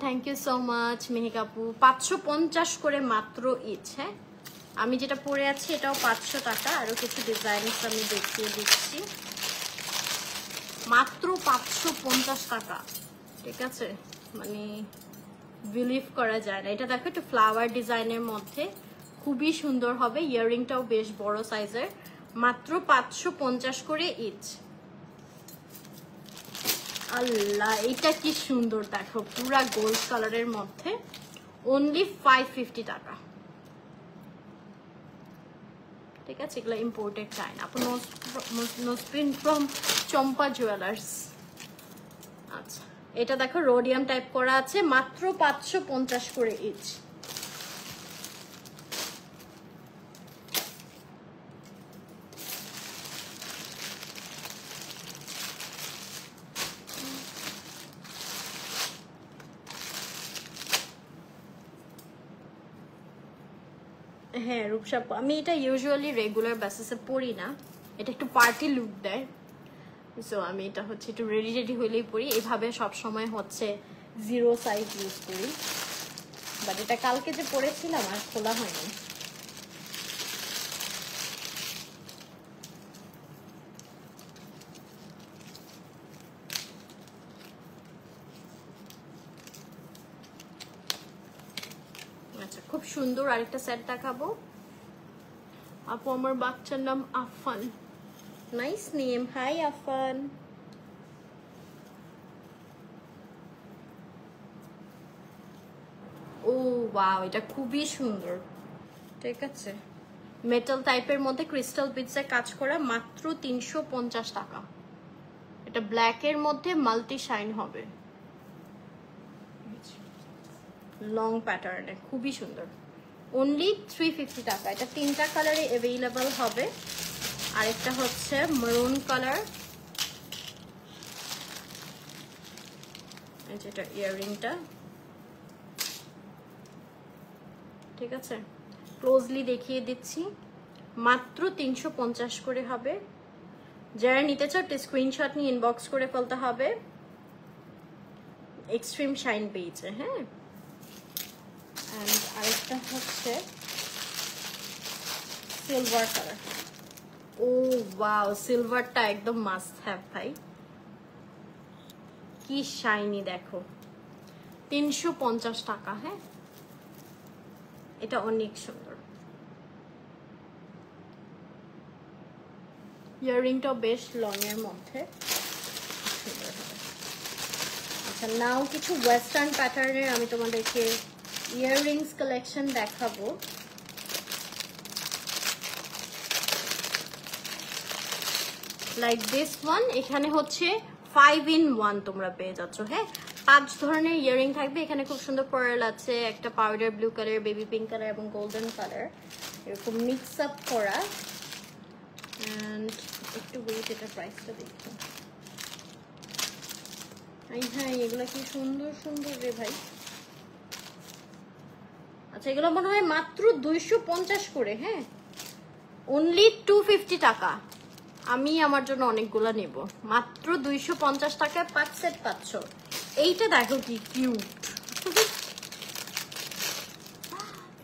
thank you so much Mehika আপু। 550 করে মাত্র ইচ। হ্যাঁ, আমি যেটা পরে আছি এটাও 500 টাকা। আরো কিছু ডিজাইন আমি দেখিয়ে দিচ্ছি, মাত্র 550 টাকা। ঠিক আছে, মানে বিলিভ করা যায় না। এটা দেখো একটু ফ্লাওয়ার ডিজাইনের মধ্যে খুবই সুন্দর হবে। ইয়াররিংটাও বেশ বড় সাইজের, মাত্র 550 করে ইচ। আল্লাহ, এটা কি সুন্দর দেখো, পুরা গোল্ড কালারের মধ্যে, অনলি 550 টাকা। ঠিক আছে, এগুলো ইম্পোর্টেড চায়না আপু, নোজপিন ফ্রম চম্পা জুয়েলার্স। আচ্ছা, এটা দেখো রোডিয়াম টাইপ করা আছে, মাত্র 550 করে ইচ। হ্যাঁ রূপসা, আমি এটা ইউজুয়ালি রেগুলার বেসিসে পরি না, এটা একটু পার্টি লুক দেয়। সো আমি এটা হচ্ছে একটু রেডি রেডি হলেই পরি, এভাবে সব সময় হচ্ছে 0 সাইজ ইউজ করি। বাট এটা কালকে যে পরেছিলাম আর খোলা হয়নি। আচ্ছা, খুব সুন্দর আরেকটা সেট দেখাবো আপু। আমার বাচ্চার নাম Afan, nice name. Hi Afan. ও ওয়াও, এটা খুবই সুন্দর। ঠিক আছে, মেটাল টাইপের মধ্যে ক্রিস্টাল বিটসে কাজ করা, মাত্র 350 টাকা। এটা ব্ল্যাকের মধ্যে মাল্টি শাইন হবে, লং প্যাটার্নে, খুবই সুন্দর। অনলি 350 টাকা। এটা 3টা কালারে অ্যাভেলেবল হবে। আরেকটা হচ্ছে মেরুন কালার, যেটা ইয়াররিংটা। ঠিক আছে, ক্লোজলি দেখিয়ে দিচ্ছি, মাত্র 350 করে হবে। যারা নিতে চাও স্ক্রিনশট নিয়ে ইনবক্স করে ফেলতে হবে এক্সট্রিম শাইন পেয়েছে। হ্যাঁ, আরেকটা হচ্ছে সিলভার কালার। ও ওয়াও, সিলভারটা একদম মাস্ট হ্যাভ ভাই, কি শাইনি দেখো। 350 টাকা। হ্যাঁ, এটা অনেক সুন্দর। ইয়াররিংটাও বেশ লং এর মধ্যে সুন্দর হবে। আচ্ছা, নাও কিছু ওয়েস্টার্ন প্যাটার্নের আমি তোমাদেরকে ইয়াররিংস কালেকশন দেখাবো। লাইক দিস ওয়ান, এখানে হচ্ছে 5 in 1 তোমরা পেয়ে যাচ্ছ। হ্যাঁ, 5 ধরনের ইয়াররিং থাকবে। এখানে খুব সুন্দর পার্ল আছে, একটা powder blue colour, baby pink colour এবং গোল্ডেন কালার, এরকম মিক্স আপ করা। এন্ড একটু ওয়েট, এটা প্রাইসটা দেখো। হ্যাঁ, এগুলো কি সুন্দর সুন্দর রে ভাই। আচ্ছা, এগুলো মনে হয় মাত্র 250 করে। হ্যাঁ, অনলি 250 টাকা। আমি আমার জন্য অনেকগুলো নেব, মাত্র 250 টাকায় 5 সেট পাচ্ছ। এইটা দেখো কি কিউট,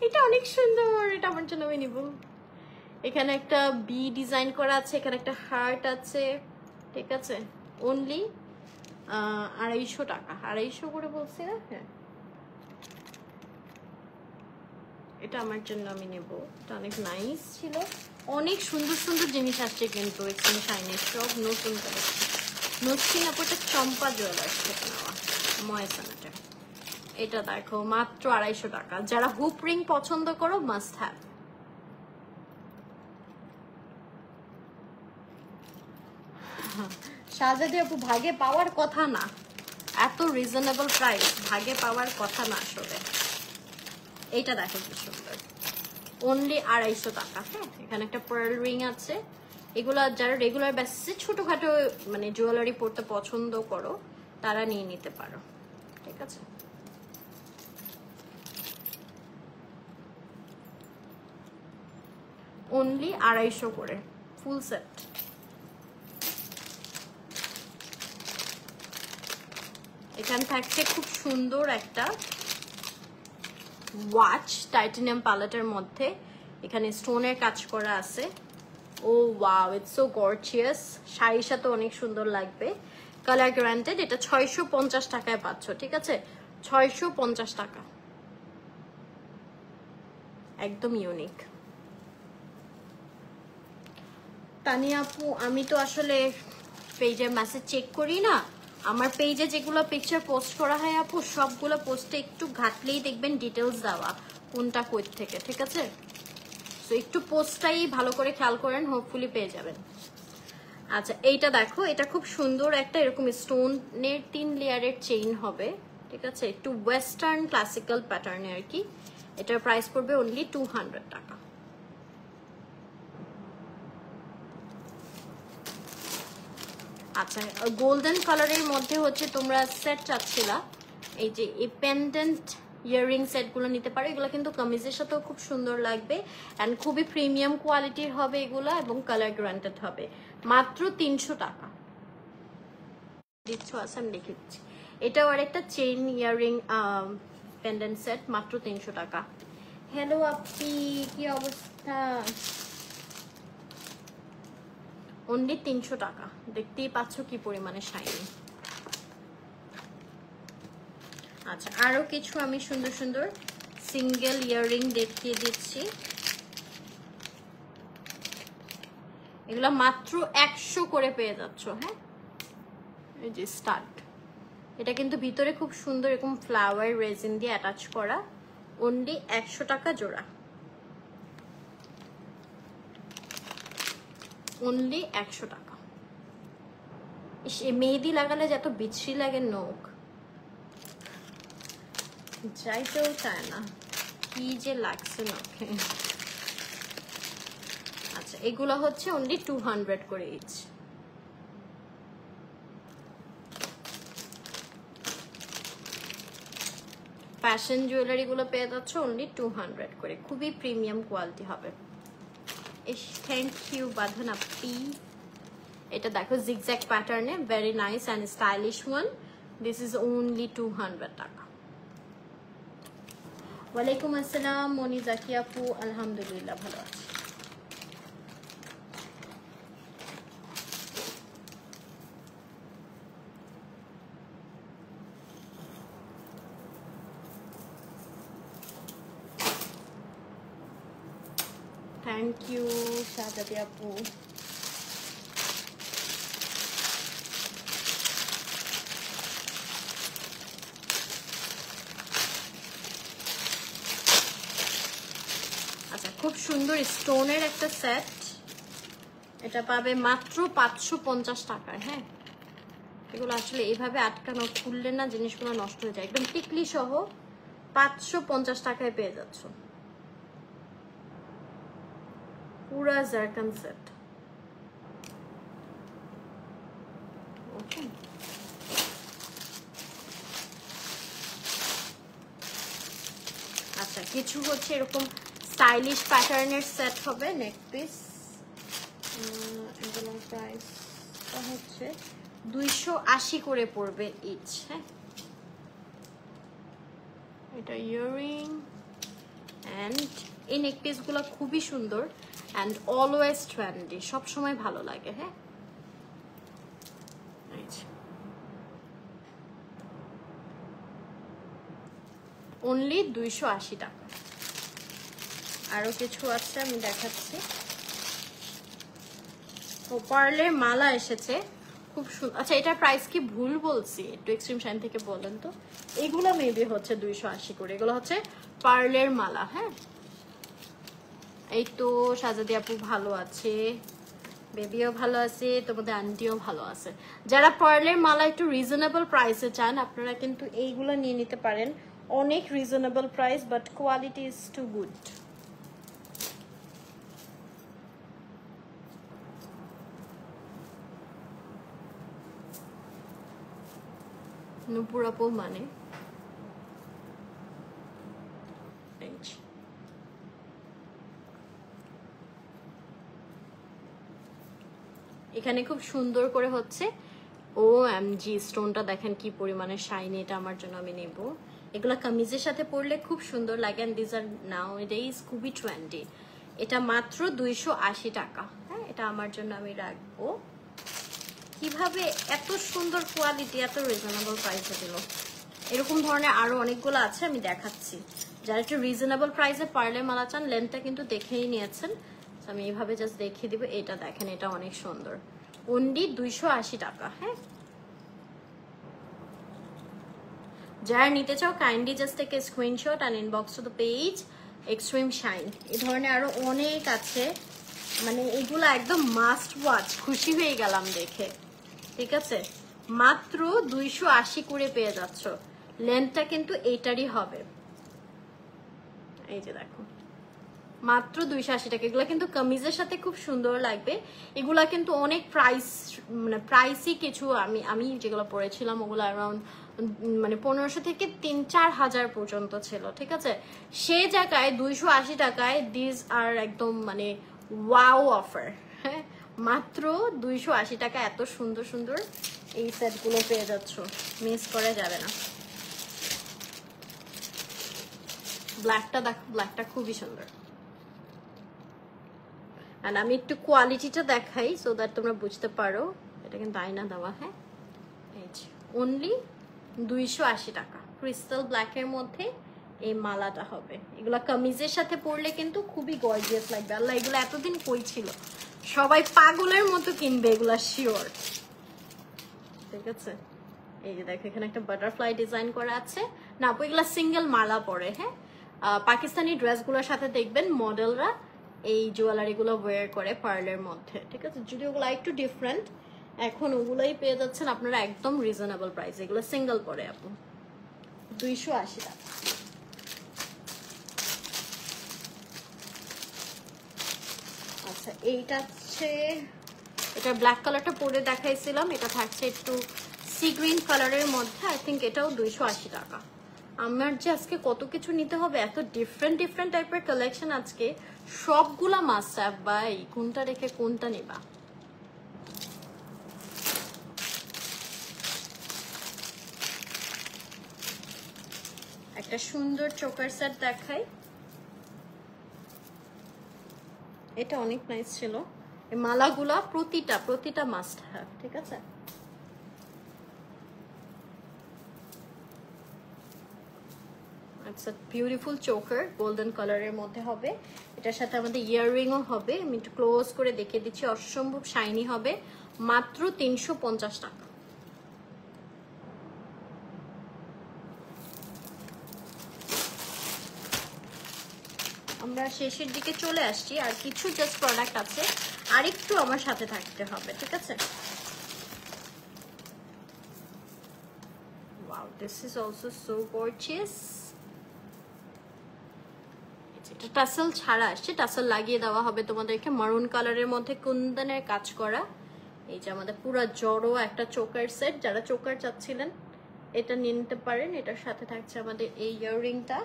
এটা অনেক সুন্দর, এটা আমার জন্য আমি নিব। এখানে একটা বি ডিজাইন করা আছে, এখানে একটা হার্ট আছে। ঠিক আছে, অনলি 250 টাকা। 250 করে বলছি না? হ্যাঁ, এটা আমার জন্য আমি নেব, এটা অনেক নাইস ছিল। অনেক সুন্দর সুন্দর জিনিস আসছে কিন্তু এখানে শাইনের সব নতুন কালেকশন। নতুন আপুটা চম্পা জুয়েলার্স থেকে নেওয়া ময়সানাটা। এটা দেখো মাত্র 250 টাকা। যারা হুপ রিং পছন্দ করো মাস্ট হ্যাভ। শাহজাদি আপু ভাগে পাওয়ার কথা না, এত রিজনেবল প্রাইস ভাগে পাওয়ার কথা না আসলে। এইটা দেখো কি সুন্দর, অনলি 250 টাকা। হ্যাঁ, এখানে একটা পার্ল রিং আছে। এগুলো যারা রেগুলার বেসিসে ছোটখাটো মানে জুয়েলারি পরতে পছন্দ করো তারা নিয়ে নিতে পারো, ঠিক আছে। অনলি 250 করে ফুল সেট। এখানে থাকছে খুব সুন্দর একটা ওয়াচ টাইটানিয়াম প্যালেটের মধ্যে, এখানে স্টোনের কাজ করা আছে। ও ওয়াও, ইটস সো গর্জিয়াস। শাড়ির সাথে অনেক সুন্দর লাগবে। Colour guaranteed. এটা 650 টাকায় পাচ্ছ, ঠিক আছে, 650 টাকা, একদম ইউনিক। তানিয়া আপু আমি তো আসলে পেজের মেসেজ চেক করি না, আমার পেজে যেগুলো পিকচার পোস্ট করা হয় আপু সবগুলো পোস্টে একটু ঘাটলেই দেখবেন ডিটেলস দেওয়া কোনটা কই থেকে, ঠিক আছে। তো একটু পোস্টটাই ভালো করে খেয়াল করেন, হোপফুলি পেয়ে যাবেন। আচ্ছা এইটা দেখো, এটা খুব সুন্দর একটা এরকম স্টোনের 3 লেয়ারের চেইন হবে, ঠিক আছে, একটু ওয়েস্টার্ন ক্লাসিক্যাল প্যাটার্নে আর কি। এটার প্রাইস পড়বে অনলি 200 টাকা। আচ্ছা গোল্ডেন কালারের মধ্যে হচ্ছে তোমরা সেট চাচ্ছিলা, এই যে এই পেন্ডেন্ট ইয়াররিং সেটগুলো নিতে পারো। এগুলো কিন্তু কামিজের সাথেও খুব সুন্দর লাগবে অ্যান্ড খুবই প্রিমিয়াম কোয়ালিটির হবে এগুলো এবং কালার গ্যারান্টেড হবে। মাত্র 300 টাকা দিচ্ছ। আচ্ছা আমি লিখে দিচ্ছি। এটাও আরেকটা চেইন ইয়াররিং পেন্ডেন্ট সেট, মাত্র 300 টাকা। হ্যালো আপনি, কি অবস্থা? অনলি 300 টাকা। দেখতেই পাচ্ছ কি পরিমাণে শাইনি। আচ্ছা আরো কিছু আমি সুন্দর সুন্দর সিঙ্গেল ইয়াররিং দেখিয়ে দিচ্ছি। এগুলো মাত্র 100 করে পেয়ে যাচ্ছ। হ্যাঁ, এই যে স্টার্ট, এটা কিন্তু ভিতরে খুব সুন্দর এরকম ফ্লাওয়ার রেজিন দিয়ে অ্যাটাচ করা। অনলি 100 টাকা জোড়া, অনলি 100 টাকা। মেহেদি লাগালে যত বিচ্ছিরি লাগে নখ, যাইতেও চায় না, কি যে লাগছে নখে। আচ্ছা এগুলো হচ্ছে অনলি 200 করে ইচ। ফ্যাশন জুয়েলারি গুলো পেয়ে যাচ্ছ অনলি 200 করে, খুবই প্রিমিয়াম কোয়ালিটি হবে। থ্যাংক ইউ বাঁধন আপি। এটা দেখো জিগজ্যাগ প্যাটার্নে, very nice and stylish one. This is only 200 টাকা। ওয়ালাইকুম আসসালাম মনি জাকি আপু, আলহামদুলিল্লাহ ভালো আছি। থ্যাংক ইউ শাহজাদি আপু। আচ্ছা খুব সুন্দর স্টোনের একটা সেট, এটা পাবে মাত্র 550 টাকায়। হ্যাঁ, এগুলো আসলে এইভাবে আটকানো, খুললে না জিনিসগুলো নষ্ট হয়ে যায়। একদম টিকলি সহ 550 টাকায় পেয়ে যাচ্ছ পুরা জারকান সেট। ওকে, আচ্ছা কিছু হচ্ছে এরকম স্টাইলিশ প্যাটার্নের সেট হবে, নেক পিস। এগুলোর প্রাইসটা হচ্ছে 280 করে পড়বে ইচ। হ্যাঁ, এটা ইয়াররিং অ্যান্ড এই নেক পিসগুলো খুবই সুন্দর অ্যান্ড অলওয়েজ ট্রেন্ডি, সবসময় ভালো লাগে। হ্যাঁ, অনলি 280 টাকা। আরো কিছু আছে আমি দেখাচ্ছি। পার্লের মালা এসেছে খুব সুন্দর। আচ্ছা এটার প্রাইস কি ভুল বলছি? একটু এক্সট্রিম শাইন থেকে বলেন তো। এগুলো মেবি হচ্ছে 280 করে। এগুলো হচ্ছে পার্লের মালা। হ্যাঁ এই তো সাজাদি আপু ভালো আছে, বেবিও ভালো আছে, তোমাদের আন্টিও ভালো আছে। যারা পার্লের মালা একটু রিজনেবল প্রাইসে চান আপনারা কিন্তু এইগুলো নিয়ে নিতে পারেন। অনেক reasonable price but quality is too good. Nupur আপু মানে এখানে খুব সুন্দর করে হচ্ছে OMG স্টোনটা দেখেন কি পরিমাণে শাইনি। এটা আমার জন্য আমি নেব। এগুলা কামিজের সাথে পরলে খুব সুন্দর লাগে। এন্ড দিস আর নাও এডেইজ খুবই ট্রেন্ডি। এটা মাত্র 280 টাকা। হ্যাঁ এটা আমার জন্য আমি রাখবো। কিভাবে এত সুন্দর কোয়ালিটি এত রিজনেবল প্রাইসে দিল। এরকম ধরনের আরো অনেকগুলো আছে আমি দেখাচ্ছি। যারা একটু রিজনেবল প্রাইসে পার্লের মালা চান লেন্থটা কিন্তু দেখেই নিয়েছেন। আমি এইভাবে জাস্ট দেখিয়ে দিব। এটা দেখেন এটা অনেক সুন্দর। অনলি 280 টাকা। হ্যাঁ যারা নিতে চাও kindly just take a screenshot and inbox to the page extreme shine. এই ধরনের আরো অনেক আছে, মানে এগুলো একদম মাস্ট ওয়াচ। খুশি হয়ে গেলাম দেখে। ঠিক আছে মাত্র 280 করে পেয়ে যাচ্ছ। লেন্থটা কিন্তু এইটারই হবে। এই যে দেখো মাত্র 280 টাকা। এগুলা কিন্তু কামিজের সাথে খুব সুন্দর লাগবে। এগুলা কিন্তু অনেক প্রাইস মানে প্রাইসি কিছু আমি যেগুলো পরেছিলাম ওগুলো অ্যারাউন্ড মানে 1500 থেকে 3-4 হাজার পর্যন্ত ছিল। ঠিক আছে সে জায়গায় 280 টাকায় দিস আর একদম মানে ওয়াও অফার। হ্যাঁ মাত্র 280 টাকা এত সুন্দর সুন্দর এই সেটগুলো পেয়ে যাচ্ছ। মিস করা যাবে না। ব্ল্যাকটা দেখো, ব্ল্যাকটা খুবই সুন্দর। আর আমি একটু কোয়ালিটিটা দেখাই সো দ্যাট তোমরা বুঝতে পারো। এটা কিন্তু আয়না দেওয়া। হ্যাঁ এই যে অনলি 280 টাকা ক্রিস্টাল ব্ল্যাকের মধ্যে এই মালাটা হবে। এগুলা কামিজের সাথে পরলে কিন্তু খুবই গর্জিয়াস লাগবে। আল্লাহ এগুলো এতদিন কই ছিল, সবাই পাগলের মতো কিনবে এগুলা শিওর। ঠিক আছে এই যে দেখো এখানে একটা বাটারফ্লাই ডিজাইন করা আছে। না আপু এগুলা সিঙ্গেল মালা পরে। হ্যাঁ পাকিস্তানি ড্রেসগুলোর সাথে দেখবেন মডেলরা এই জুয়েলারিগুলো ওয়্যার করে পার্লের মধ্যে। ঠিক আছে যদি ওগুলো একটু ডিফারেন্ট এখন ওগুলোই পেয়ে যাচ্ছেন আপনারা একদম রিজনেবল প্রাইস। এগুলো সিঙ্গেল পরে আপু 280 টাকা। আচ্ছা এইটা হচ্ছে এটা ব্ল্যাক কালারটা পরে দেখাইছিলাম। এটা থাকছে একটু সি গ্রিন কালারের মধ্যে। আই থিঙ্ক এটাও 280 টাকা। আমার যে আজকে কত কিছু নিতে হবে, এত ডিফারেন্ট ডিফারেন্ট টাইপের কালেকশন আজকে। সবগুলা মাস্ট হ্যাভ ভাই, কোনটা রেখে কোনটা নিবা। একটা সুন্দর চোকার সেট দেখাই। এটা অনেক নাইস ছিল। এই মালাগুলা প্রতিটা মাস্ট হ্যাভ। ঠিক আছে আচ্ছা বিউটিফুল চোকার গোল্ডেন কালারের মধ্যে হবে। এটার সাথে আমাদের ইয়াররিংও হবে। আমি একটু ক্লোজ করে দেখিয়ে দিচ্ছি। অসম্ভব শাইনি হবে। মাত্র 350 টাকা। আমরা শেষের দিকে চলে আসছি। আর কিছু জাস্ট প্রোডাক্ট আছে আর একটু আমার সাথে থাকতে হবে। ঠিক আছে wow this is also so gorgeous. এটা টাসেল ছাড়া আসছে, টাসেল লাগিয়ে দেওয়া হবে তোমাদেরকে। মারুন কালারের মধ্যে কুন্দনের কাজ করা। এই যে আমাদের পুরো জড়ো একটা চোকার সেট। যারা চোকার চাচ্ছিলেন এটা নিয়ে নিতে পারেন। এটার সাথে থাকছে আমাদের এই ইয়াররিংটা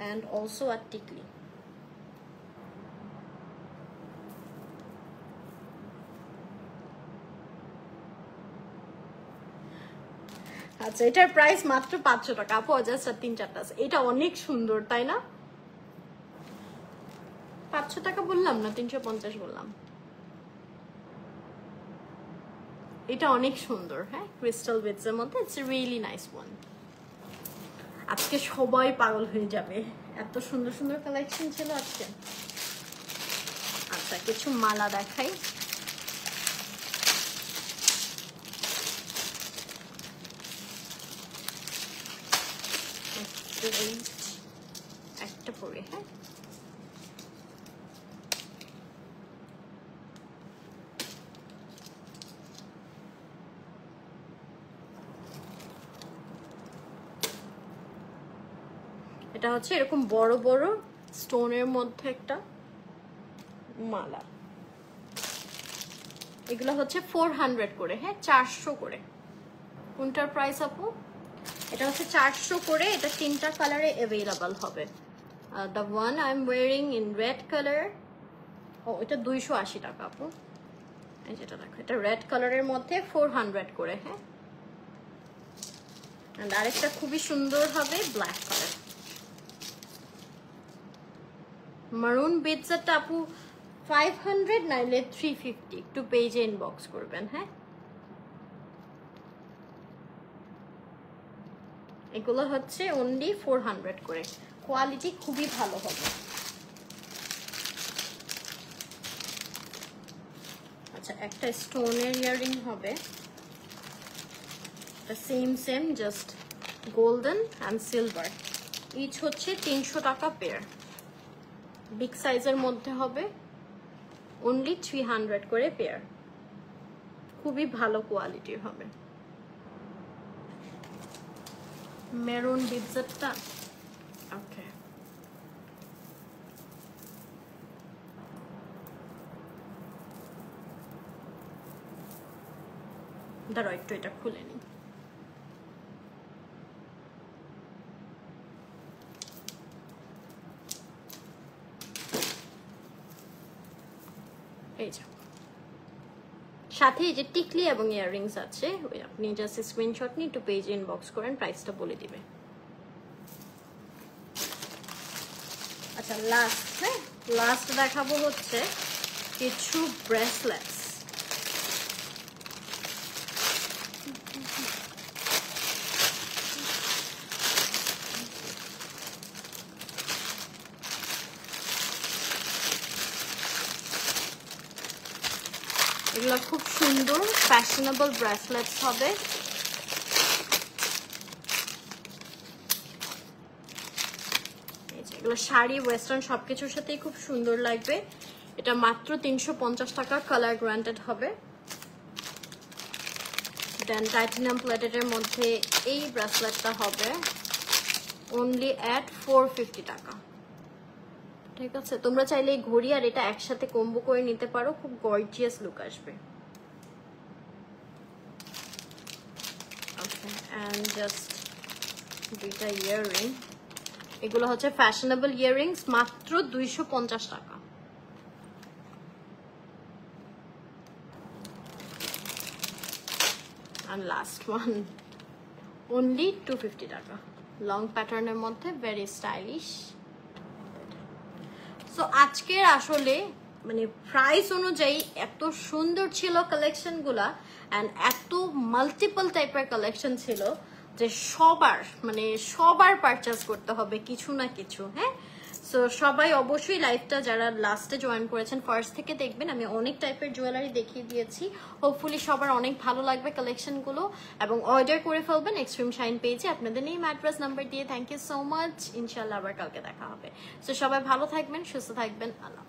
অ্যান্ড অলসো আর টিকলি। আচ্ছা এটার প্রাইস মাত্র 500 টাকা। আপু জাস্ট 3-4টা আছে। এটা অনেক সুন্দর তাই না? 500 টাকা বললাম না 350 বললাম। এটা অনেক সুন্দর। হ্যাঁ ক্রিস্টাল বিটস এর মধ্যে ইটস রিয়েলি নাইস ওয়ান। আজকে সবাই পাগল হয়ে যাবে, এত সুন্দর সুন্দর কালেকশন ছিল আজকে। আচ্ছা কিছু মালা দেখাই। 8 একটা পরে। হ্যাঁ, এটা হচ্ছে এরকম বড় বড় স্টোনের মধ্যে একটা মালা। এগুলো হচ্ছে 400 করে। হ্যাঁ, 400 করে। কোনটার প্রাইস আপু? এটা হচ্ছে 400 করে। এটা 3টা কালারে অ্যাভেলেবল হবে। The one I am wearing in red colour, ও এটা 280 টাকা আপু। এই যেটা দেখো, এটা রেড কালারের মধ্যে 400 করে। হ্যাঁ, আরেকটা খুবই সুন্দর হবে ব্ল্যাক কালার। মারুন বিটসটা আপু 500 নাইলে 350, একটু পেজে ইনবক্স করবেন। হ্যাঁ, এগুলো হচ্ছে অনলি 400 করে। কোয়ালিটি খুবই ভালো হবে। আচ্ছা, একটা স্টোনের ইয়াররিং হবে, same just golden and silver. Each হচ্ছে 300 টাকা পেয়ার। বিগ সাইজের মধ্যে হবে, অনলি 300 করে পেয়ার। খুবই ভালো কোয়ালিটির হবে। মেরুন বিটসটা ওকে, দাঁড়াও একটু এটা খুলে নিই। এই যে সাথে এই যে টিকলি এবং ইয়াররিংস আছে। ওই আপনি জাস্ট স্ক্রিনশট নিয়ে একটু পেজে ইনবক্স করেন, প্রাইসটা বলে দিবে। আচ্ছা, লাস্ট, হ্যাঁ লাস্ট দেখাবো হচ্ছে কিছু ব্রেসলেটস। এগুলো খুব সুন্দর ফ্যাশনেবল ব্রেসলেটস হবে। এগুলো শাড়ি, ওয়েস্টার্ন সবকিছুর সাথেই খুব সুন্দর লাগবে। এটা মাত্র 350 টাকা, কালার গ্রান্টেড হবে। দেন টাইটানিয়াম প্লেটের মধ্যে এই ব্রেসলেটটা হবে অনলি অ্যাট 450 টাকা। ঠিক আছে, তোমরা চাইলে এই ঘড়ি আর এটা একসাথে কম্বো করে নিতে পারো, খুব গর্জিয়াস লুক আসবে। ওকে, এন্ড জাস্ট দুইটা ইয়াররিং। এগুলো হচ্ছে ফ্যাশনেবল ইয়াররিংস, মাত্র 250 টাকা। and last one only 250 টাকা। লং প্যাটার্নের মধ্যে ভেরি স্টাইলিশ। সো আজকের আসলে মানে প্রাইস অনুযায়ী এত সুন্দর ছিল কালেকশন গুলা, এন্ড এত মাল্টিপল টাইপের কালেকশন ছিল যে সবার পারচেজ করতে হবে কিছু না কিছু। হ্যাঁ, সো সবাই অবশ্যই লাইভটা যারা লাস্টে জয়েন করেছেন ফার্স্ট থেকে দেখবেন। আমি অনেক টাইপের জুয়েলারি দেখিয়ে দিয়েছি। হোপফুলি সবার অনেক ভালো লাগবে কালেকশনগুলো, এবং অর্ডার করে ফেলবেন এক্সট্রিম শাইন পেজে আপনাদের নেম অ্যাড্রেস নাম্বার দিয়ে। Thank you so much. ইনশাল্লাহ আবার কালকে দেখা হবে। সো সবাই ভালো থাকবেন, সুস্থ থাকবেন। আল্লাহ।